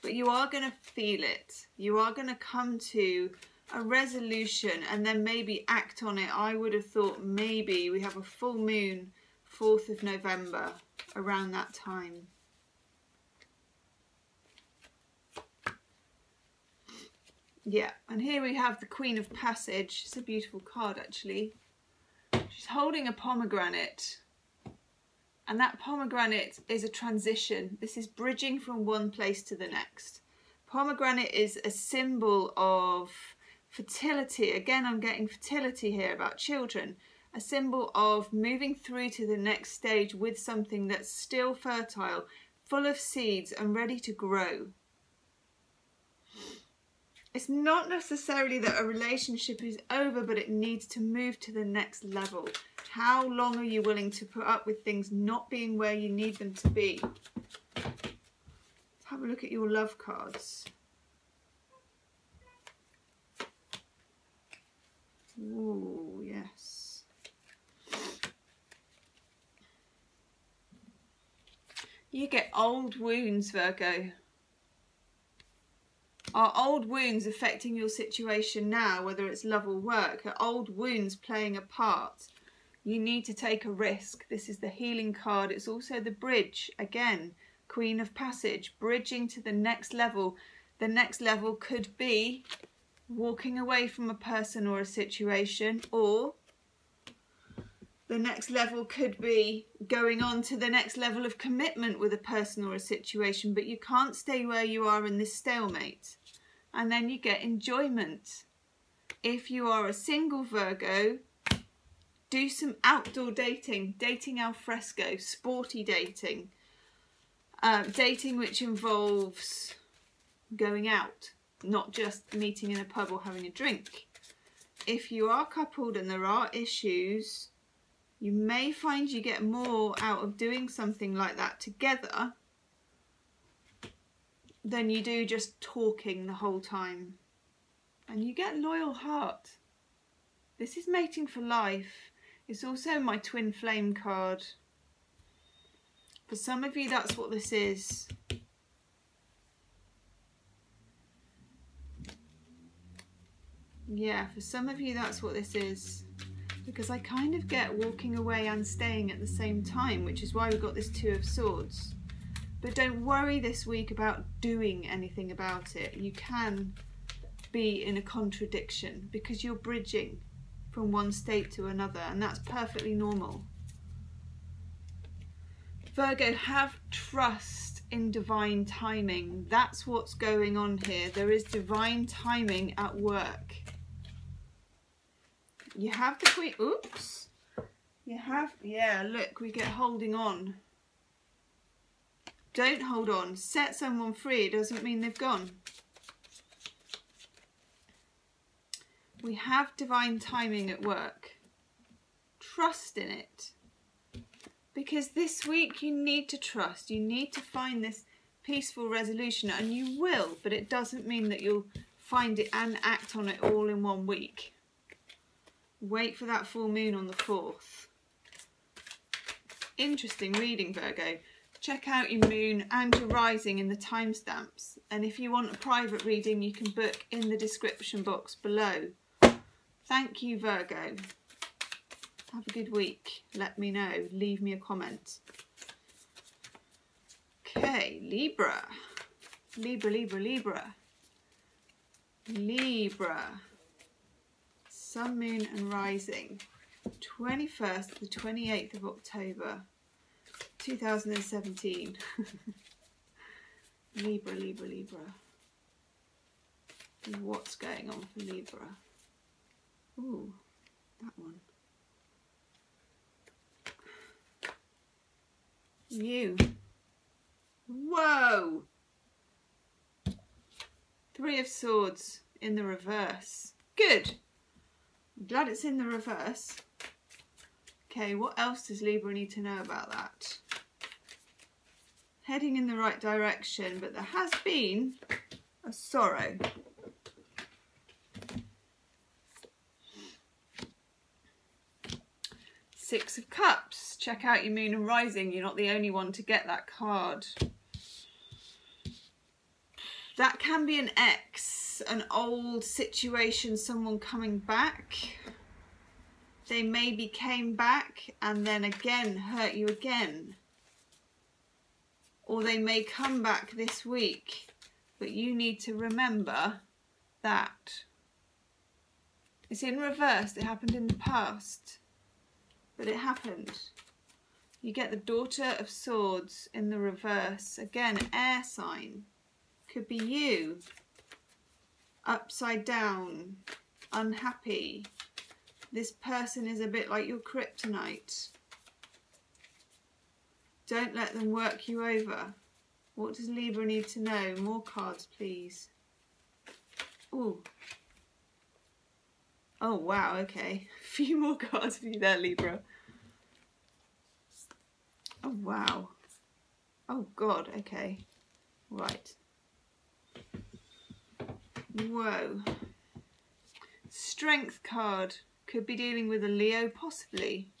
but you are going to feel it. You are going to come to a resolution and then maybe act on it. I would have thought maybe we have a full moon 4th of November around that time. Yeah, and here we have the Queen of Passage. It's a beautiful card, actually. She's holding a pomegranate. And that pomegranate is a transition. This is bridging from one place to the next. Pomegranate is a symbol of fertility. Again, I'm getting fertility here about children. A symbol of moving through to the next stage with something that's still fertile, full of seeds and ready to grow. It's not necessarily that a relationship is over, but it needs to move to the next level. How long are you willing to put up with things not being where you need them to be? Let's have a look at your love cards. Ooh, yes. You get old wounds, Virgo. Are old wounds affecting your situation now, whether it's love or work? Are old wounds playing a part? You need to take a risk. This is the healing card. It's also the bridge. Again, Queen of Passage, bridging to the next level. The next level could be walking away from a person or a situation, or the next level could be going on to the next level of commitment with a person or a situation, but you can't stay where you are in this stalemate. And then you get enjoyment. If you are a single Virgo, do some outdoor dating, dating al fresco, sporty dating, dating which involves going out, not just meeting in a pub or having a drink. If you are coupled and there are issues, you may find you get more out of doing something like that together than you do just talking the whole time. And you get loyal heart. This is mating for life. It's also my twin flame card. For some of you, that's what this is. Yeah, for some of you, that's what this is. Because I kind of get walking away and staying at the same time, which is why we've got this Two of Swords. But don't worry this week about doing anything about it. You can be in a contradiction because you're bridging from one state to another, and that's perfectly normal. Virgo, have trust in divine timing. That's what's going on here. There is divine timing at work. You have the Queen. Oops. You have, yeah, look, we get holding on. Don't hold on. Set someone free. It doesn't mean they've gone. We have divine timing at work. Trust in it. Because this week you need to trust. You need to find this peaceful resolution, and you will, but it doesn't mean that you'll find it and act on it all in one week. Wait for that full moon on the 4th. Interesting reading, Virgo. Check out your moon and your rising in the timestamps. And if you want a private reading, you can book in the description box below. Thank you, Virgo. Have a good week. Let me know. Leave me a comment. Okay, Libra. Libra, Libra, Libra. Libra. Sun, moon and rising. 21st to the 28th of October 2017. Libra, Libra, Libra. What's going on for Libra? Ooh, that one. You. Whoa! 3 of Swords in the reverse. Good. I'm glad it's in the reverse. Okay, what else does Libra need to know about that? Heading in the right direction, but there has been a sorrow. Six of Cups. Check out your moon and rising. You're not the only one to get that card. That can be an ex, an old situation, someone coming back. They maybe came back and then again hurt you again. Or they may come back this week, but you need to remember that it's in reverse. It happened in the past, but it happened. You get the Daughter of Swords in the reverse. Again, air sign. Could be you. Upside down. Unhappy. This person is a bit like your kryptonite. Don't let them work you over. What does Libra need to know? More cards, please. Ooh. Oh, wow, okay. A few more cards for you there, Libra. Oh, wow. Oh, God, okay. Right. Whoa. Strength card. Could be dealing with a Leo, possibly.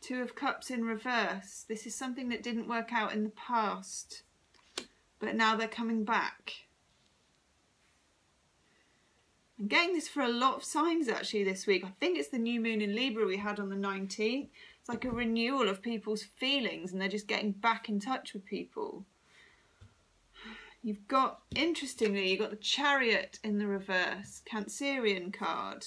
Two of Cups in reverse. This is something that didn't work out in the past, but now they're coming back. I'm getting this for a lot of signs actually this week. I think it's the new moon in Libra we had on the 19th. It's like a renewal of people's feelings and they're just getting back in touch with people. You've got, interestingly, you've got the Chariot in the reverse, Cancerian card.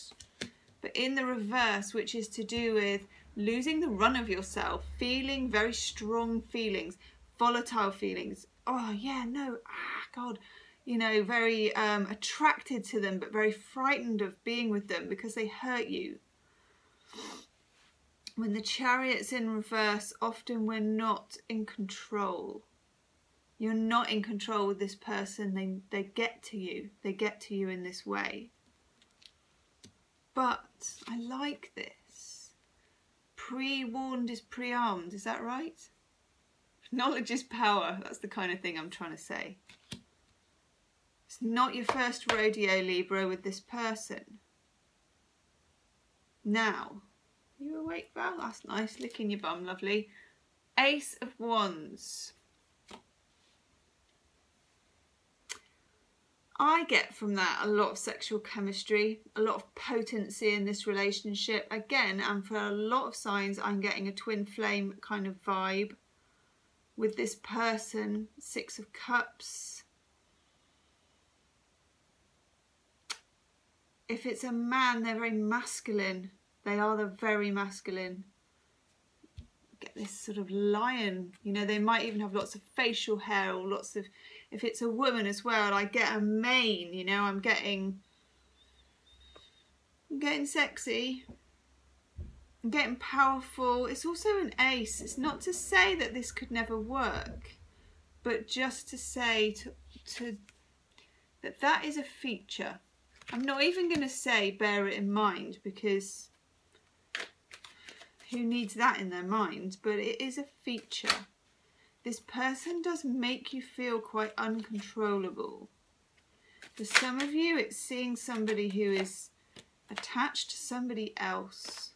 But in the reverse, which is to do with losing the run of yourself, feeling very strong feelings, volatile feelings. Oh, yeah, no, God. You know, very attracted to them, but very frightened of being with them because they hurt you. When the Chariot's in reverse, often we're not in control. You're not in control with this person. They get to you. They get to you in this way. But I like this. Pre-warned is pre-armed. Is that right? Knowledge is power. That's the kind of thing I'm trying to say. It's not your first rodeo, Libra, with this person. Now, are you awake, Val? That's nice. Licking your bum, lovely. Ace of Wands. I get from that a lot of sexual chemistry, a lot of potency in this relationship. Again, and for a lot of signs, I'm getting a twin flame kind of vibe with this person. Six of Cups. If it's a man, they're very masculine. They are very masculine. Get this sort of lion. You know, they might even have lots of facial hair or lots of... If it's a woman as well, I get a mane, you know, I'm getting sexy. I'm getting powerful. It's also an ace. It's not to say that this could never work, but just to say that is a feature. I'm not even going to say bear it in mind because who needs that in their mind, but it is a feature. This person does make you feel quite uncontrollable. For some of you, it's seeing somebody who is attached to somebody else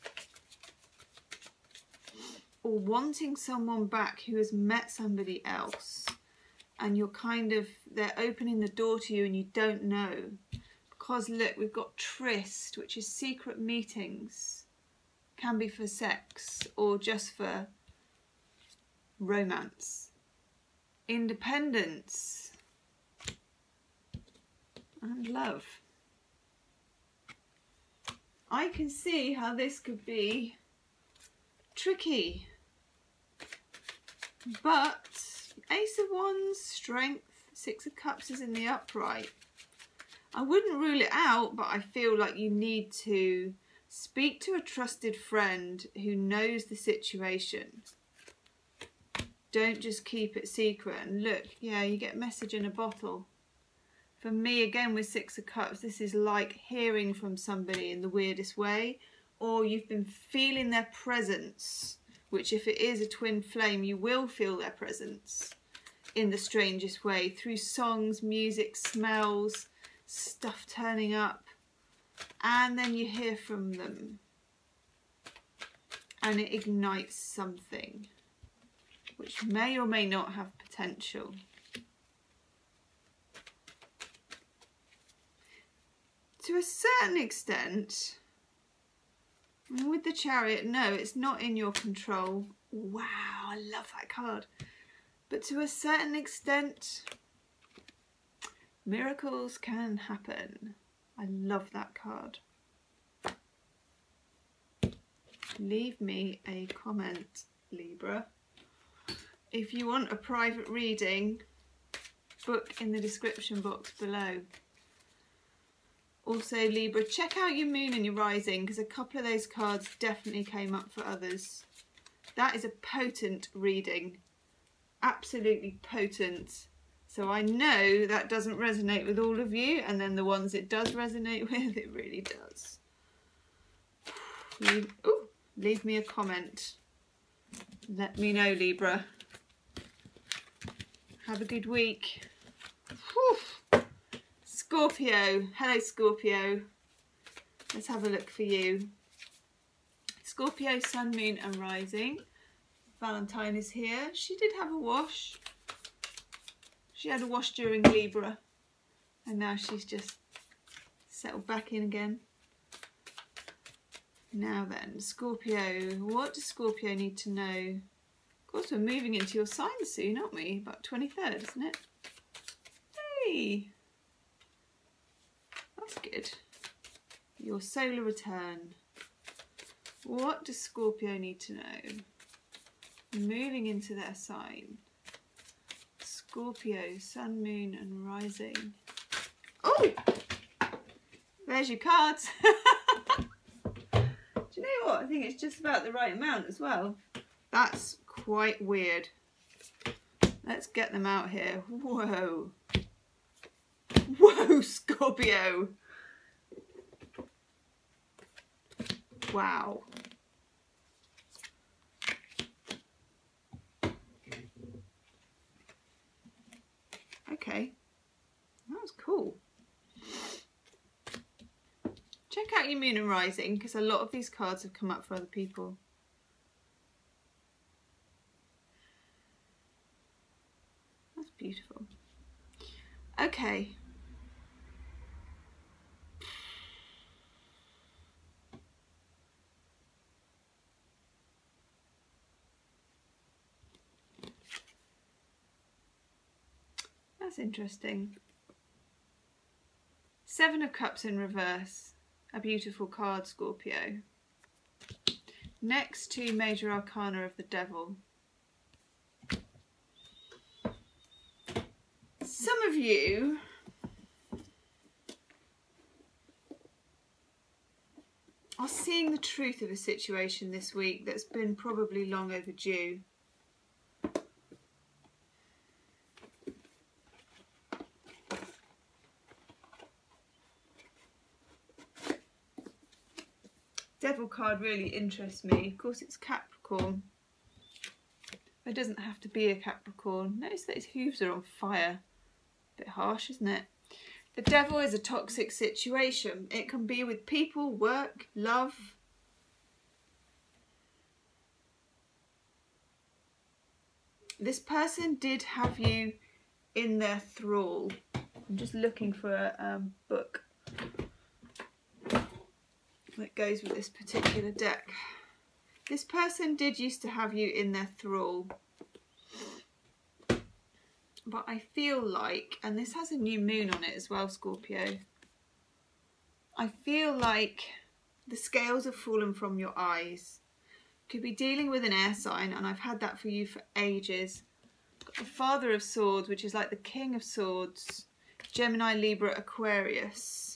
or wanting someone back who has met somebody else and you're they're opening the door to you and you don't know. Because look, we've got tryst, which is secret meetings. Can be for sex or just for romance, independence, and love. I can see how this could be tricky, but Ace of Wands, strength, Six of Cups is in the upright. I wouldn't rule it out, but I feel like you need to speak to a trusted friend who knows the situation. Don't just keep it secret. And look, yeah, you get a message in a bottle. For me, again, with Six of Cups, this is like hearing from somebody in the weirdest way, or you've been feeling their presence, which if it is a twin flame, you will feel their presence in the strangest way, through songs, music, smells, stuff turning up, and then you hear from them and it ignites something which may or may not have potential. To a certain extent, with the Chariot, no, it's not in your control. Wow, I love that card. But to a certain extent, miracles can happen. I love that card. Leave me a comment, Libra. If you want a private reading, book in the description box below. Also, Libra, check out your moon and your rising, because a couple of those cards definitely came up for others. That is a potent reading. Absolutely potent. So I know that doesn't resonate with all of you, and then the ones it does resonate with, it really does. Leave me a comment. Let me know, Libra. Have a good week. Whew. Scorpio. Hello, Scorpio. Let's have a look for you. Scorpio, Sun, Moon and Rising. Valentine is here. She did have a wash. She had a wash during Libra. And now she's just settled back in again. Now then, Scorpio. What does Scorpio need to know? Of course, we're moving into your sign soon, aren't we? About 23rd, isn't it? Hey! That's good. Your solar return. What does Scorpio need to know? Moving into their sign. Scorpio, Sun, Moon and Rising. Oh! There's your cards. Do you know what? I think it's just about the right amount as well. That's quite weird. Let's get them out here. Whoa. Whoa, Scorpio. Wow. Okay. That was cool. Check out your moon and rising, because a lot of these cards have come up for other people. That's beautiful. Okay. That's interesting. Seven of Cups in reverse. A beautiful card, Scorpio. Next to Major Arcana of the Devil. Some of you are seeing the truth of a situation this week that's been probably long overdue. Devil card really interests me. Of course, it's Capricorn. It doesn't have to be a Capricorn. Notice that his hooves are on fire. A bit harsh, isn't it? The Devil is a toxic situation. It can be with people, work, love. This person did have you in their thrall. I'm just looking for a book that goes with this particular deck. This person did used to have you in their thrall. But I feel like, and this has a new moon on it as well, Scorpio, I feel like the scales have fallen from your eyes. Could be dealing with an air sign, and I've had that for you for ages. Got the Father of Swords, which is like the King of Swords. Gemini, Libra, Aquarius.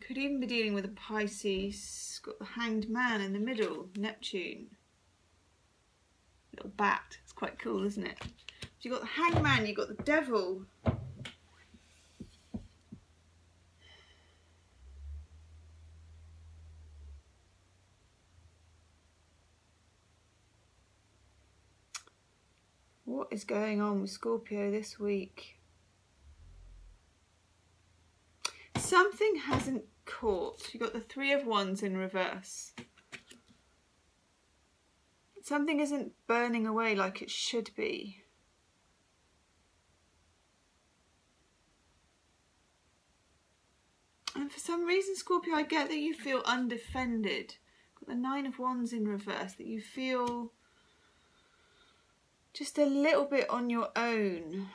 Could even be dealing with a Pisces. Got the Hanged Man in the middle, Neptune. Little bat. It's quite cool, isn't it? So you've got the Hanged Man, you've got the Devil. What is going on with Scorpio this week? Something hasn't caught. You've got the Three of Wands in reverse. Something isn't burning away like it should be. And for some reason, Scorpio, I get that you feel undefended. Got the Nine of Wands in reverse, that you feel just a little bit on your own.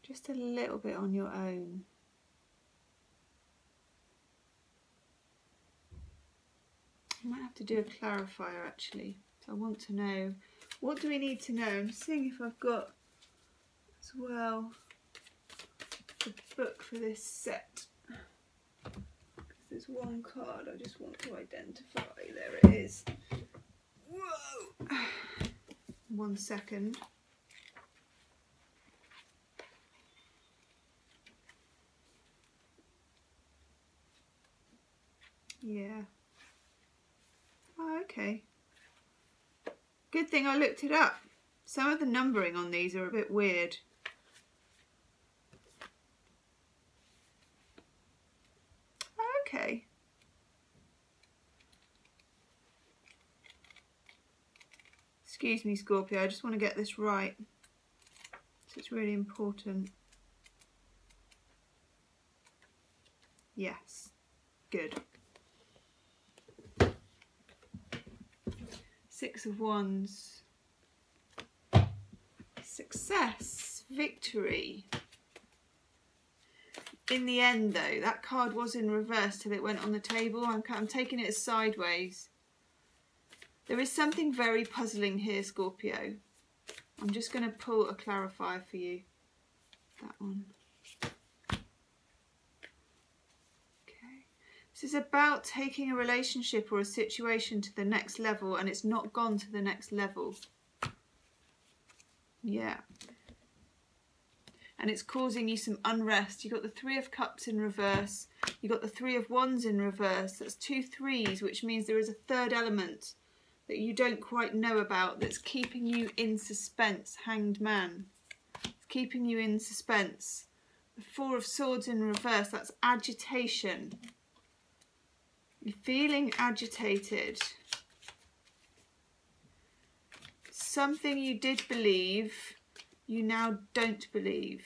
Just a little bit on your own. I might have to do a clarifier actually. So I want to know, what do we need to know? I'm seeing if I've got as well the book for this set. There's one card I just want to identify. There it is. Whoa! 1 second. Yeah. Oh, okay. Good thing I looked it up. Some of the numbering on these are a bit weird. Okay. Excuse me, Scorpio, I just want to get this right. So it's really important. Yes. Good. Six of Wands. Success. Victory. In the end though, that card was in reverse till it went on the table. I'm taking it as sideways. There is something very puzzling here, Scorpio. I'm just going to pull a clarifier for you. That one. Okay. This is about taking a relationship or a situation to the next level, and it's not gone to the next level. Yeah. And it's causing you some unrest. You've got the Three of Cups in reverse. You've got the Three of Wands in reverse. That's 2 threes, which means there is a third element that you don't quite know about that's keeping you in suspense. Hanged Man. It's keeping you in suspense. The Four of Swords in reverse, that's agitation. You're feeling agitated. Something you did believe, you now don't believe.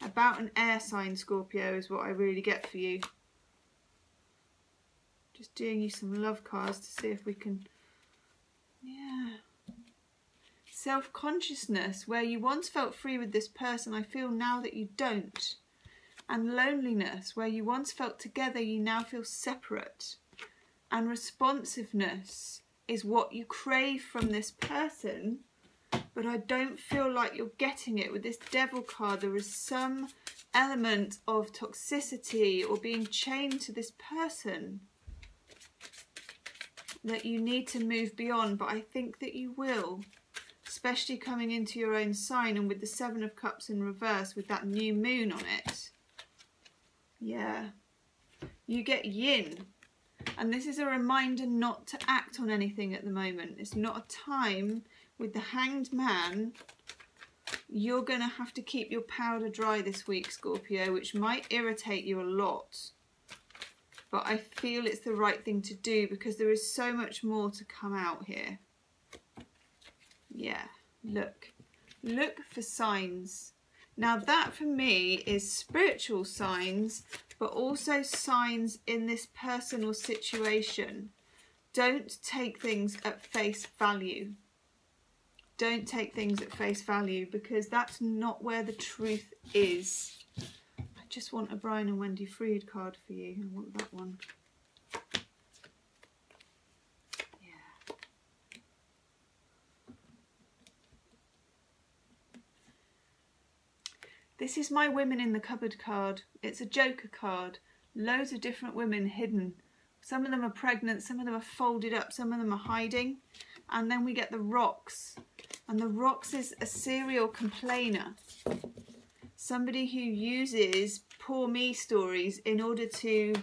About an air sign, Scorpio, is what I really get for you. Just doing you some love cards to see if we can... Yeah. Self-consciousness, where you once felt free with this person, I feel now that you don't. And loneliness, where you once felt together, you now feel separate. And responsiveness is what you crave from this person, but I don't feel like you're getting it. With this Devil card, there is some element of toxicity or being chained to this person that you need to move beyond, but I think that you will, especially coming into your own sign, and with the Seven of Cups in reverse with that new moon on it. Yeah, you get yin. And this is a reminder not to act on anything at the moment. It's not a time. With the Hanged Man, you're going to have to keep your powder dry this week, Scorpio, which might irritate you a lot. But I feel it's the right thing to do because there is so much more to come out here. Yeah, look. Look for signs. Now that for me is spiritual signs, but also signs in this personal situation. Don't take things at face value. Don't take things at face value because that's not where the truth is. I just want a Brian and Wendy Freed card for you. I want that one. Yeah. This is my Women in the Cupboard card. It's a Joker card. Loads of different women hidden. Some of them are pregnant, some of them are folded up, some of them are hiding. And then we get the Rocks. And the Rocks is a serial complainer. Somebody who uses poor me stories in order to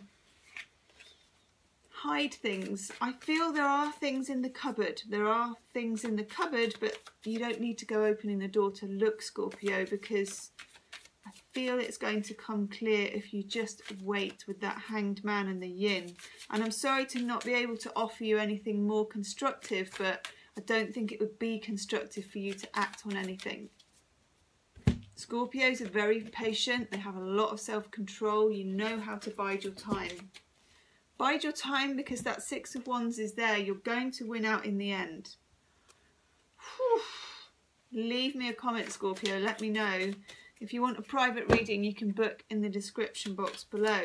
hide things. I feel there are things in the cupboard. There are things in the cupboard, but you don't need to go opening the door to look, Scorpio, because I feel it's going to come clear if you just wait with that Hanged Man and the Yin. And I'm sorry to not be able to offer you anything more constructive, but I don't think it would be constructive for you to act on anything. Scorpios are very patient. They have a lot of self-control. You know how to bide your time. Bide your time, because that Six of Wands is there. You're going to win out in the end. Whew. Leave me a comment, Scorpio. Let me know. If you want a private reading, you can book in the description box below.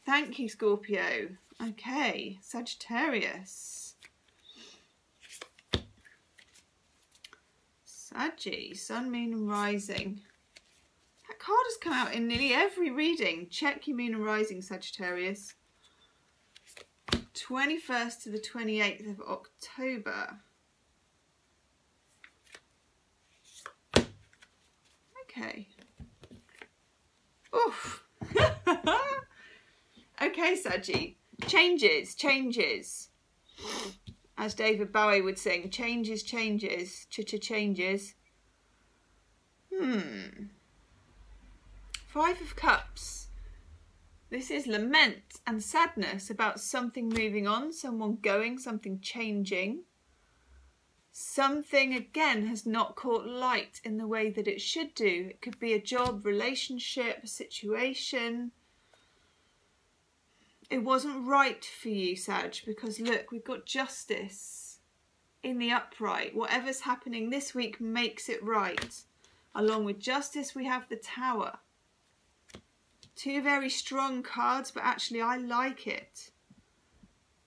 Thank you, Scorpio. Okay, Sagittarius. Saggy, Sun, Moon and Rising. That card has come out in nearly every reading. Check your Moon and Rising, Sagittarius. 21st to the 28th of October. Okay. Oof. Okay, Saggy. Changes. As David Bowie would sing, changes. Changes. 5 of Cups. This is lament and sadness about something moving on, someone going, something changing. Something, again, has not caught light in the way that it should do. It could be a job, relationship, a situation. It wasn't right for you, Sag, because look, we've got justice in the upright. Whatever's happening this week makes it right. Along with justice, we have the Tower. 2 very strong cards, but actually I like it.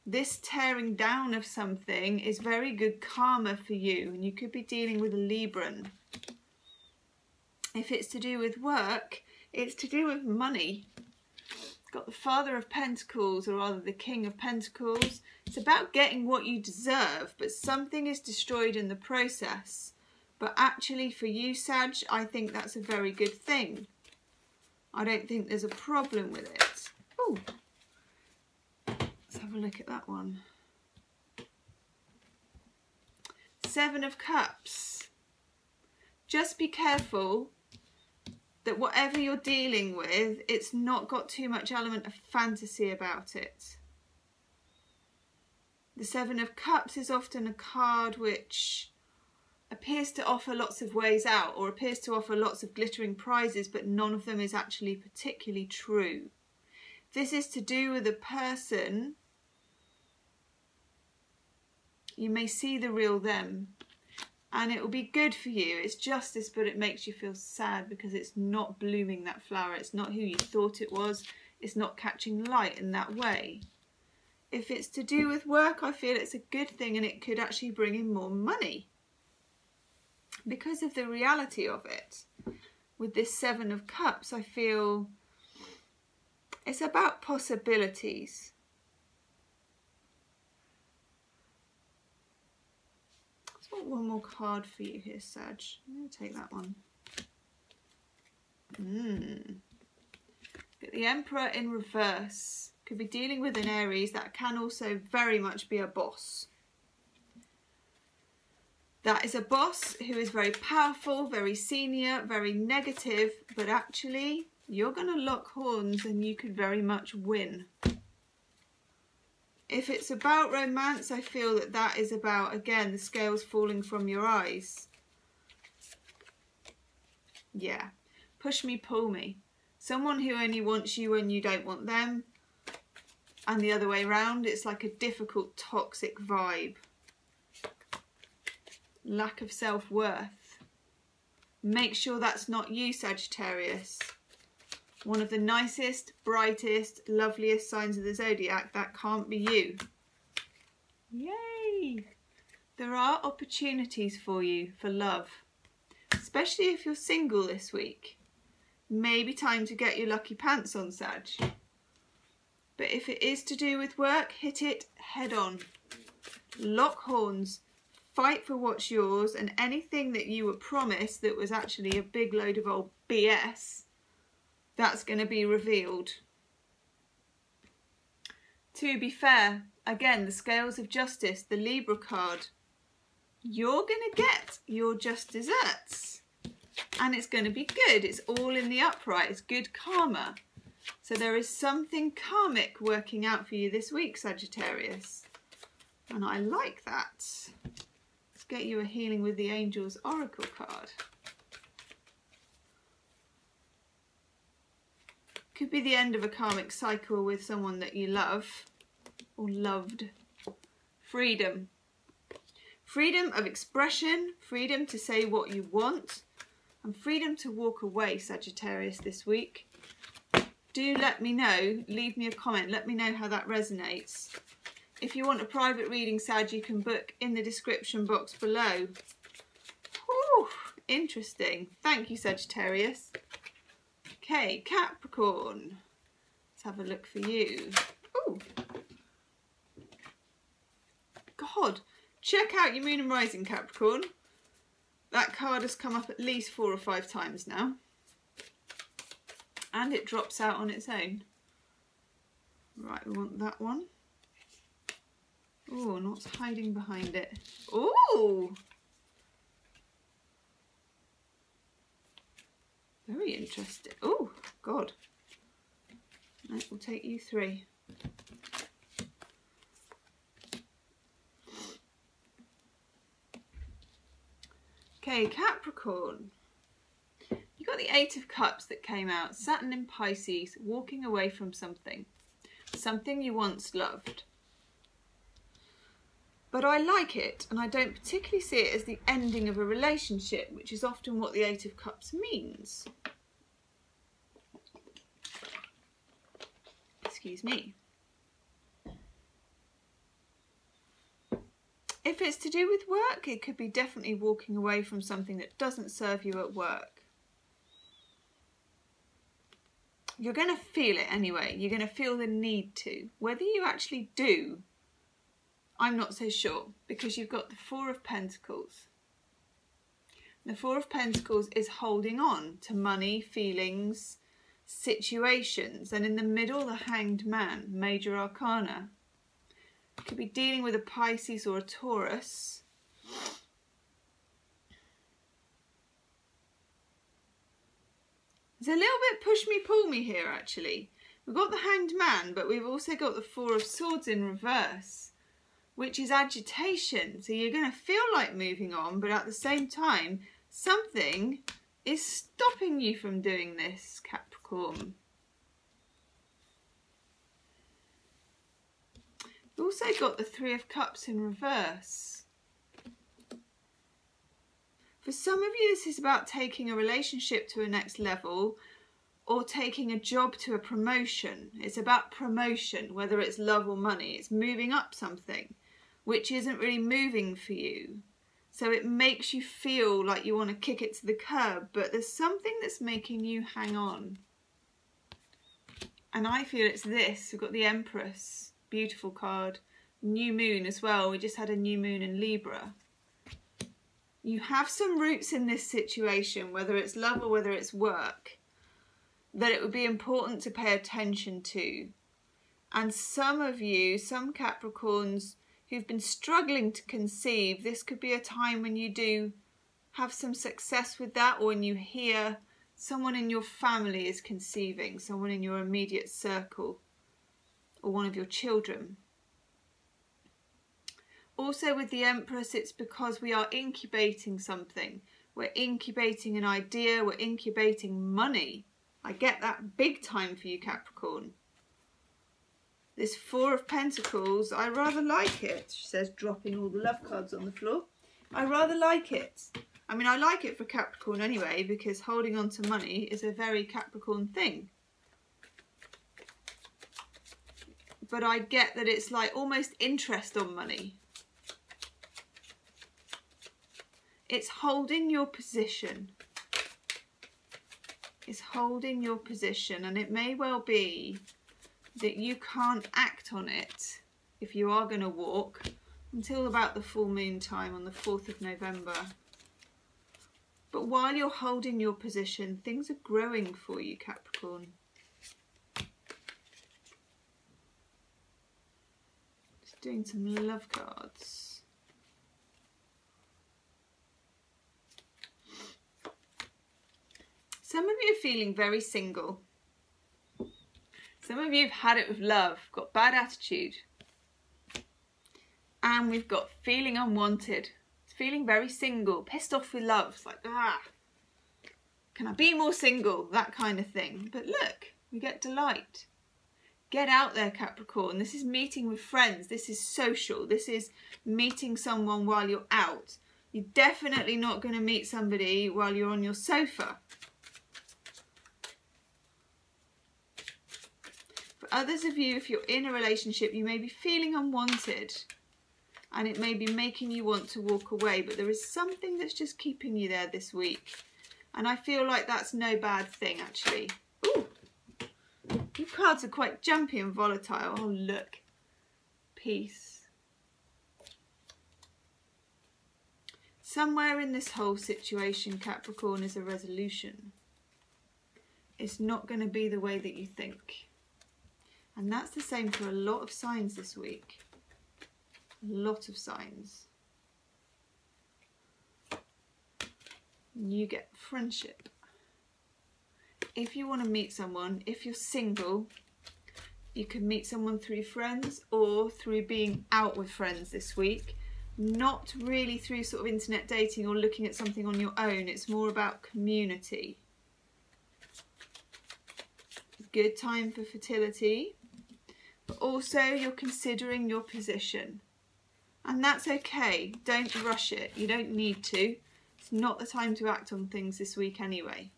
This tearing down of something is very good karma for you, and you could be dealing with a Libran. If it's to do with work, it's to do with money. It's got the Father of Pentacles, or rather the King of Pentacles. It's about getting what you deserve, but something is destroyed in the process. But actually for you, Sag, I think that's a very good thing. I don't think there's a problem with it. Ooh. Let's have a look at that one. 7 of Cups. Just be careful that whatever you're dealing with, it's not got too much element of fantasy about it. The 7 of Cups is often a card which appears to offer lots of ways out, or appears to offer lots of glittering prizes, but none of them is actually particularly true. This is to do with a person. You may see the real them, and it will be good for you. It's justice, but it makes you feel sad because it's not blooming, that flower. It's not who you thought it was. It's not catching light in that way. If it's to do with work, I feel it's a good thing, and it could actually bring in more money because of the reality of it. With this 7 of Cups, I feel it's about possibilities. Let's want one more card for you here, Sag. I'm going to take that one. Get the Emperor in reverse. Could be dealing with an Aries. That can also very much be a boss. That is a boss who is very powerful, very senior, very negative, but actually you're going to lock horns and you could very much win. If it's about romance, I feel that that is about, again, the scales falling from your eyes. Yeah. Push me, pull me. Someone who only wants you when you don't want them. And the other way around, it's like a difficult, toxic vibe. Lack of self-worth. Make sure that's not you, Sagittarius. One of the nicest, brightest, loveliest signs of the zodiac. That can't be you. Yay! There are opportunities for you for love. Especially if you're single this week. Maybe time to get your lucky pants on, Sag. But if it is to do with work, hit it head on. Lock horns. fight for what's yours, and anything that you were promised that was actually a big load of old BS, that's going to be revealed. To be fair, again, the scales of justice, the Libra card, you're going to get your just desserts. And it's going to be good. It's all in the upright. It's good karma. So there is something karmic working out for you this week, Sagittarius. And I like that. Let's get you a Healing with the Angels Oracle card. Could be the end of a karmic cycle with someone that you love or loved. Freedom. Freedom of expression, freedom to say what you want, and freedom to walk away, Sagittarius, this week. Do let me know, leave me a comment, let me know how that resonates. If you want a private reading, Sag, you can book in the description box below. Whew, interesting. Thank you, Sagittarius. Okay, Capricorn. Let's have a look for you. Ooh. God, check out your Moon and Rising, Capricorn. That card has come up at least 4 or 5 times now. And it drops out on its own. Right, we want that one. Oh, and what's hiding behind it? Oh! Very interesting. Oh, God. Right, we'll take you 3. Okay, Capricorn. You got the 8 of Cups that came out. Saturn in Pisces, walking away from something. Something you once loved. But I like it, and I don't particularly see it as the ending of a relationship, which is often what the 8 of Cups means. Excuse me. If it's to do with work, it could be definitely walking away from something that doesn't serve you at work. You're going to feel it anyway. You're going to feel the need to. Whether you actually do, I'm not so sure, because you've got the 4 of Pentacles. The 4 of Pentacles is holding on to money, feelings, situations, and in the middle, the Hanged Man, Major Arcana. Could be dealing with a Pisces or a Taurus. There's a little bit push me, pull me here, actually. We've got the Hanged Man, but we've also got the 4 of Swords in reverse, which is agitation. So you're going to feel like moving on, but at the same time, something is stopping you from doing this, Capricorn. We've also got the 3 of Cups in reverse. For some of you, this is about taking a relationship to a next level or taking a job to a promotion. It's about promotion, whether it's love or money. It's moving up something, which isn't really moving for you. So it makes you feel like you want to kick it to the curb, but there's something that's making you hang on. And I feel it's this. We've got the Empress. Beautiful card. New moon as well. We just had a new moon in Libra. You have some roots in this situation, whether it's love or whether it's work, that it would be important to pay attention to. And some of you, some Capricorns who've been struggling to conceive, this could be a time when you do have some success with that, or when you hear someone in your family is conceiving, someone in your immediate circle, or one of your children. Also with the Empress, it's because we are incubating something. We're incubating an idea, we're incubating money. I get that big time for you, Capricorn. This 4 of Pentacles, I rather like it. She says, dropping all the love cards on the floor. I rather like it. I mean, I like it for Capricorn anyway, because holding on to money is a very Capricorn thing. But I get that it's like almost interest on money. It's holding your position. It's holding your position, and it may well be that you can't act on it if you are going to walk, until about the full moon time on the 4th of November. But while you're holding your position, things are growing for you, Capricorn. Just doing some love cards. Some of you are feeling very single. Some of you have had it with love, got bad attitude. And we've got feeling unwanted. Feeling very single, pissed off with love. It's like, can I be more single? That kind of thing. But look, we get delight. Get out there, Capricorn. This is meeting with friends. This is social. This is meeting someone while you're out. You're definitely not going to meet somebody while you're on your sofa. For others of you, if you're in a relationship, you may be feeling unwanted. And it may be making you want to walk away, but there is something that's just keeping you there this week. And I feel like that's no bad thing, actually. Ooh, these cards are quite jumpy and volatile. Oh, look. Peace. Somewhere in this whole situation, Capricorn, is a resolution. It's not going to be the way that you think. And that's the same for a lot of signs this week. A lot of signs. You get friendship. If you want to meet someone, if you're single, you can meet someone through friends or through being out with friends this week. Not really through sort of internet dating or looking at something on your own. It's more about community. Good time for fertility. But also you're considering your position. And that's okay. Don't rush it. You don't need to. It's not the time to act on things this week anyway.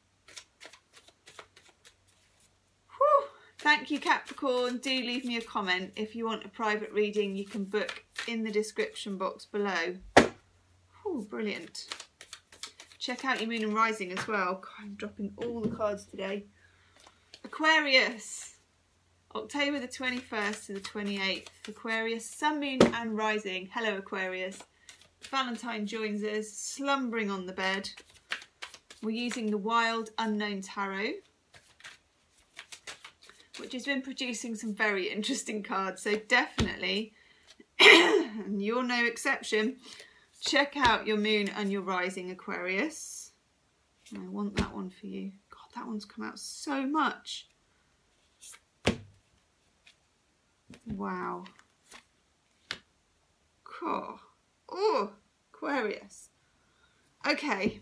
Whew. Thank you, Capricorn. Do leave me a comment. If you want a private reading, you can book in the description box below. Whew, brilliant. Check out your moon and rising as well. God, I'm dropping all the cards today. Aquarius. October the 21st to the 28th, Aquarius, Sun, Moon and Rising. Hello, Aquarius. Valentine joins us, slumbering on the bed. We're using the Wild Unknown Tarot, which has been producing some very interesting cards. So definitely, and you're no exception, check out your Moon and your Rising, Aquarius. I want that one for you. God, that one's come out so much. Wow. Cool. Oh, Aquarius. Okay.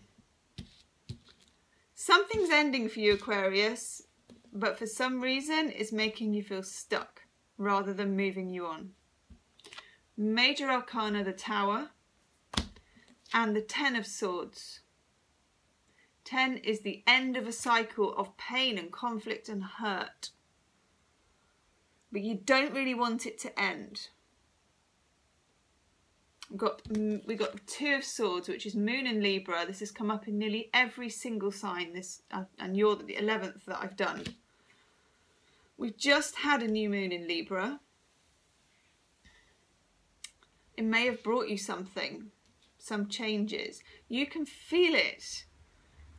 Something's ending for you, Aquarius, but for some reason it's making you feel stuck rather than moving you on. Major Arcana, the Tower, and the 10 of Swords. 10 is the end of a cycle of pain and conflict and hurt. But you don't really want it to end. We got the 2 of Swords, which is Moon and Libra. This has come up in nearly every single sign. And you're the 11th that I've done. We've just had a new moon in Libra. It may have brought you something, some changes. You can feel it.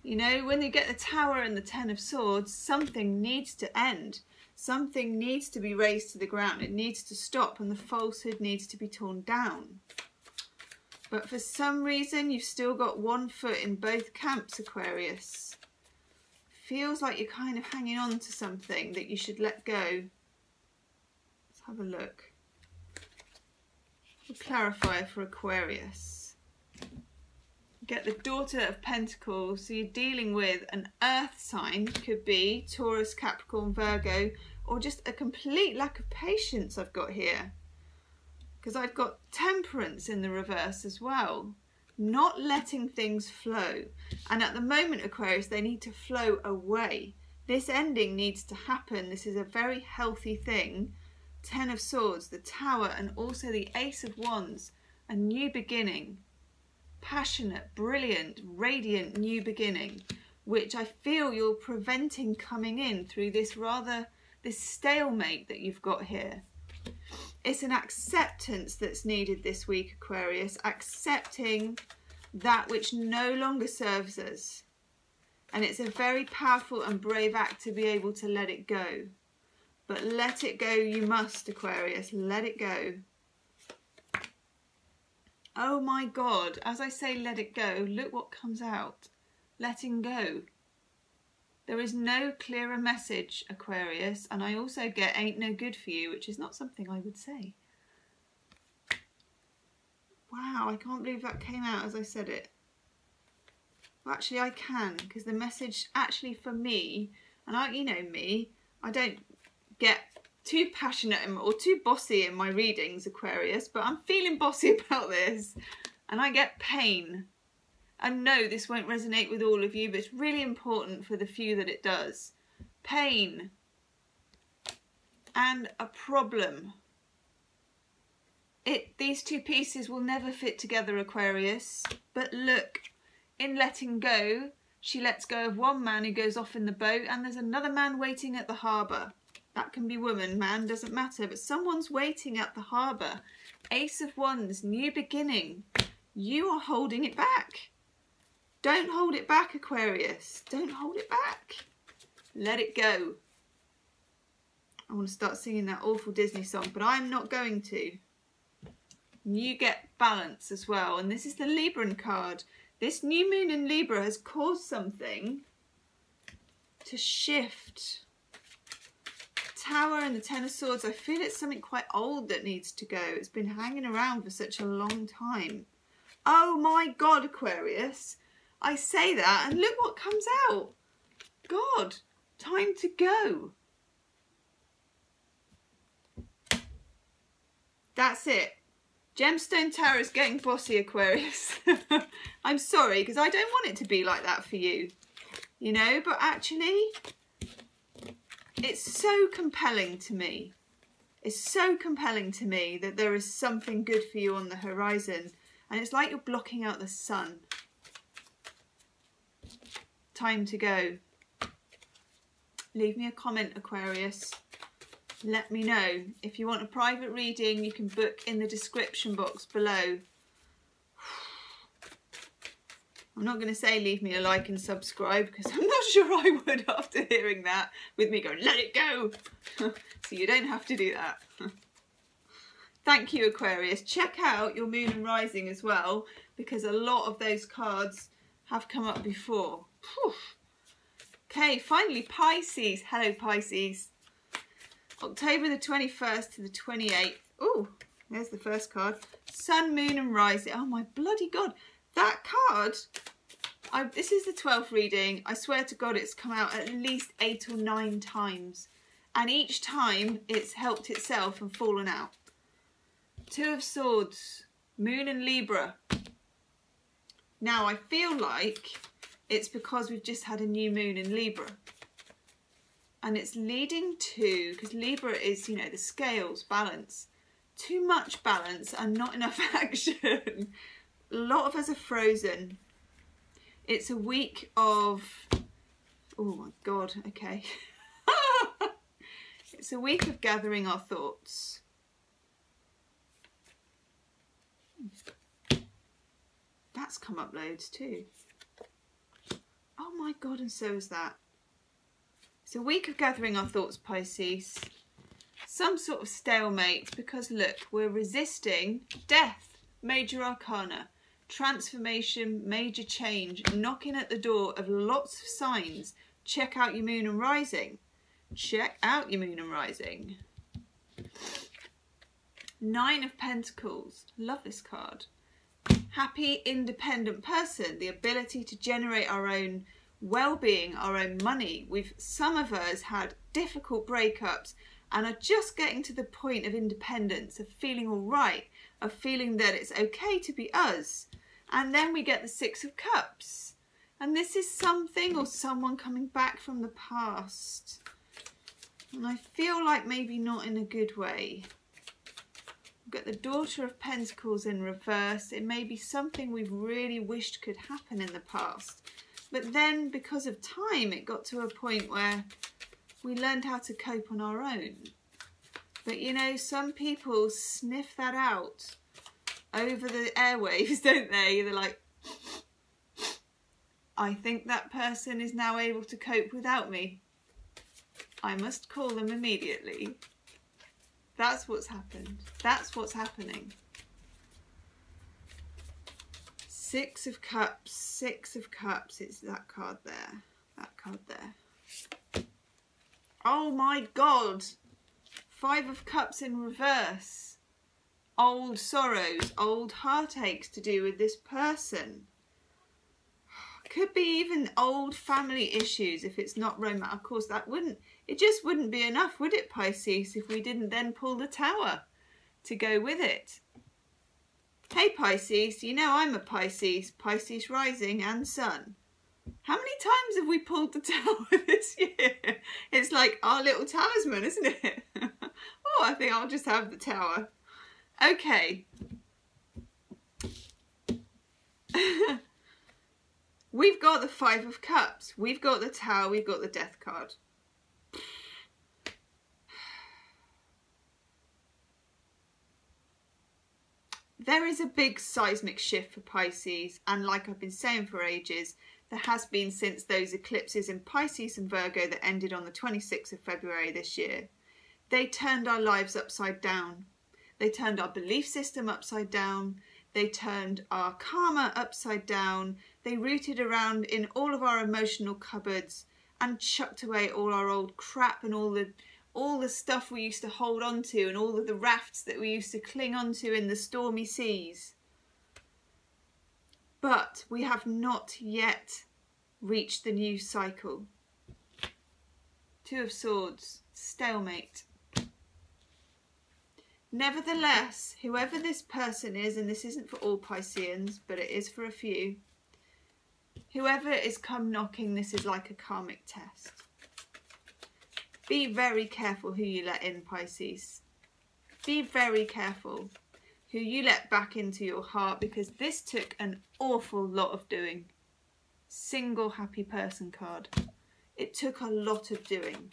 You know, when you get the Tower and the 10 of Swords, something needs to end. Something needs to be raised to the ground. It needs to stop and the falsehood needs to be torn down. But for some reason, you've still got one foot in both camps, Aquarius. Feels like you're kind of hanging on to something that you should let go. Let's have a look. A clarifier for Aquarius. Get the Daughter of Pentacles. So you're dealing with an earth sign. Could be Taurus, Capricorn, Virgo, or just a complete lack of patience I've got here. Because I've got Temperance in the reverse as well. Not letting things flow. And at the moment, Aquarius, they need to flow away. This ending needs to happen. This is a very healthy thing. 10 of Swords, the Tower, and also the Ace of Wands. A new beginning. Passionate, brilliant, radiant new beginning. Which I feel you're preventing coming in through this stalemate that you've got here. It's an acceptance that's needed this week, Aquarius. Accepting that which no longer serves us. And it's a very powerful and brave act to be able to let it go. But let it go you must, Aquarius. Let it go. Oh my God. As I say let it go, look what comes out. Letting go. There is no clearer message, Aquarius. And I also get ain't no good for you, which is not something I would say. Wow, I can't believe that came out as I said it. Well, actually, I can, because the message actually for me, and you know me, I don't get too passionate or too bossy in my readings, Aquarius, but I'm feeling bossy about this, and I get pain. And no, this won't resonate with all of you, but it's really important for the few that it does. Pain and a problem. These two pieces will never fit together, Aquarius. But look, in letting go, she lets go of one man who goes off in the boat, and there's another man waiting at the harbour. That can be woman, man, doesn't matter, but someone's waiting at the harbour. Ace of Wands, new beginning. You are holding it back. Don't hold it back, Aquarius. Don't hold it back. Let it go. I want to start singing that awful Disney song, but I'm not going to. You get balance as well, and this is the Libran card. This new moon in Libra has caused something to shift. Tower and the Ten of Swords, I feel it's something quite old that needs to go. It's been hanging around for such a long time. Oh my God, Aquarius. I say that and look what comes out. God, time to go. That's it. Gemstone Tower is getting bossy, Aquarius. I'm sorry, because I don't want it to be like that for you. You know, but actually, it's so compelling to me. It's so compelling to me that there is something good for you on the horizon. And it's like you're blocking out the sun. Time to go. Leave me a comment, Aquarius. Let me know. If you want a private reading, you can book in the description box below. I'm not going to say leave me a like and subscribe, because I'm not sure I would after hearing that, with me going, let it go. So you don't have to do that. Thank you, Aquarius. Check out your moon and rising as well, because a lot of those cards have come up before. Whew. Okay, finally Pisces. Hello, Pisces. October the 21st to the 28th. Oh, there's the first card. Sun, moon and rising. Oh my bloody God. That card, this is the 12th reading. I swear to God it's come out at least 8 or 9 times. And each time it's helped itself and fallen out. Two of Swords, moon and Libra. Now I feel like it's because we've just had a new moon in Libra. And it's leading to, because Libra is, you know, the scales, balance. Too much balance and not enough action. A lot of us are frozen. It's a week of, oh my God, okay. It's a week of gathering our thoughts. That's come up loads too. Oh my God, and so is that. It's a week of gathering our thoughts, Pisces. Some sort of stalemate, because look, we're resisting death, major arcana, transformation, major change, knocking at the door of lots of signs. Check out your moon and rising. Check out your moon and rising. 9 of Pentacles. Love this card. Happy, independent person. The ability to generate our own well-being, our own money. Some of us had difficult breakups and are just getting to the point of independence, of feeling all right, of feeling that it's okay to be us. And then we get the 6 of Cups. And this is something or someone coming back from the past. And I feel like maybe not in a good way. We've got the Daughter of Pentacles in reverse. It may be something we've really wished could happen in the past. But then, because of time, it got to a point where we learned how to cope on our own. But you know, some people sniff that out over the airwaves, don't they? They're like, I think that person is now able to cope without me. I must call them immediately. That's what's happened. That's what's happening. Six of Cups, Six of Cups. It's that card there. That card there. Oh my God. Five of Cups in reverse. Old sorrows, old heartaches to do with this person. Could be even old family issues if it's not romantic. Of course, it just wouldn't be enough, would it, Pisces, if we didn't then pull the Tower to go with it. Hey, Pisces, you know I'm a Pisces, Pisces rising and sun. How many times have we pulled the Tower this year? It's like our little talisman, isn't it? Oh, I think I'll just have the Tower. Okay. We've got the Five of Cups. We've got the Tower. We've got the Death card. There is a big seismic shift for Pisces, and like I've been saying for ages, there has been since those eclipses in Pisces and Virgo that ended on the 26th of February this year. They turned our lives upside down. They turned our belief system upside down. They turned our karma upside down. They rooted around in all of our emotional cupboards and chucked away all our old crap and all the stuff we used to hold on to and all of the rafts that we used to cling onto in the stormy seas. But we have not yet reached the new cycle. Two of Swords, stalemate. Nevertheless, whoever this person is, and this isn't for all Pisceans, but it is for a few, whoever is come knocking, this is like a karmic test. Be very careful who you let in, Pisces. Be very careful who you let back into your heart, because this took an awful lot of doing. Single happy person card. It took a lot of doing.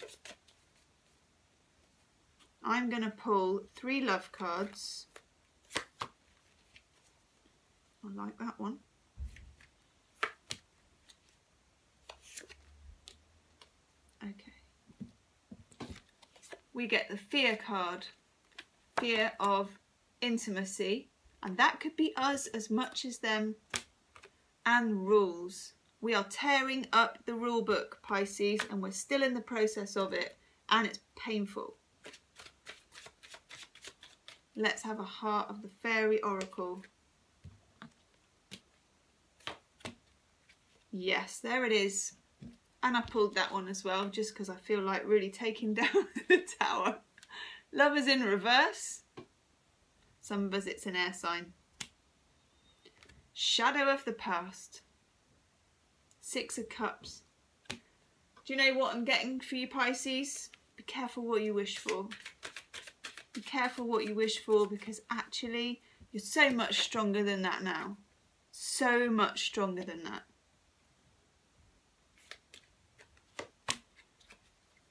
I'm going to pull 3 love cards. I like that one. Okay. We get the fear card. Fear of intimacy. And that could be us as much as them. And rules. We are tearing up the rule book, Pisces, and we're still in the process of it. And it's painful. Let's have a Heart of the Fairy Oracle. Yes, there it is. And I pulled that one as well, just because I feel like really taking down the Tower. Lovers in reverse. Some of us it's an air sign. Shadow of the past. Six of Cups. Do you know what I'm getting for you, Pisces? Be careful what you wish for. Be careful what you wish for, because actually you're so much stronger than that now. So much stronger than that.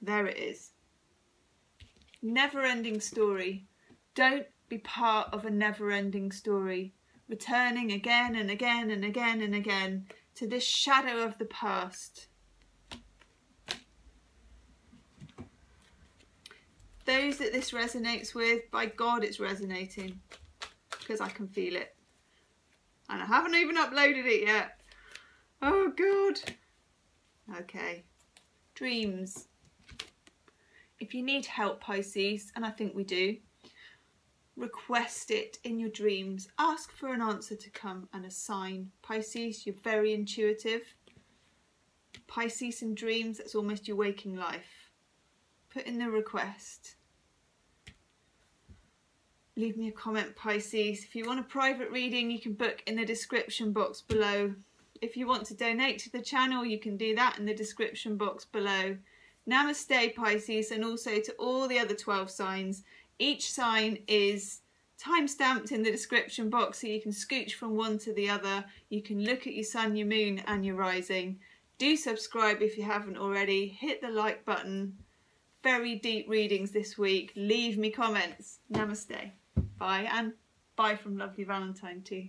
There it is. Never-ending story. Don't be part of a never-ending story. Returning again and again and again and again to this shadow of the past. Those that this resonates with, by God it's resonating, because I can feel it. And I haven't even uploaded it yet. Oh God. Okay. Dreams. If you need help, Pisces, and I think we do, request it in your dreams. Ask for an answer to come and a sign. Pisces, you're very intuitive. Pisces in dreams, that's almost your waking life. Put in the request. Leave me a comment, Pisces. If you want a private reading, you can book in the description box below. If you want to donate to the channel, you can do that in the description box below. Namaste, Pisces, and also to all the other 12 signs. Each sign is time-stamped in the description box, so you can scooch from one to the other. You can look at your sun, your moon, and your rising. Do subscribe if you haven't already. Hit the like button. very deep readings this week, leave me comments. Namaste. Bye, and bye from lovely Valentine too.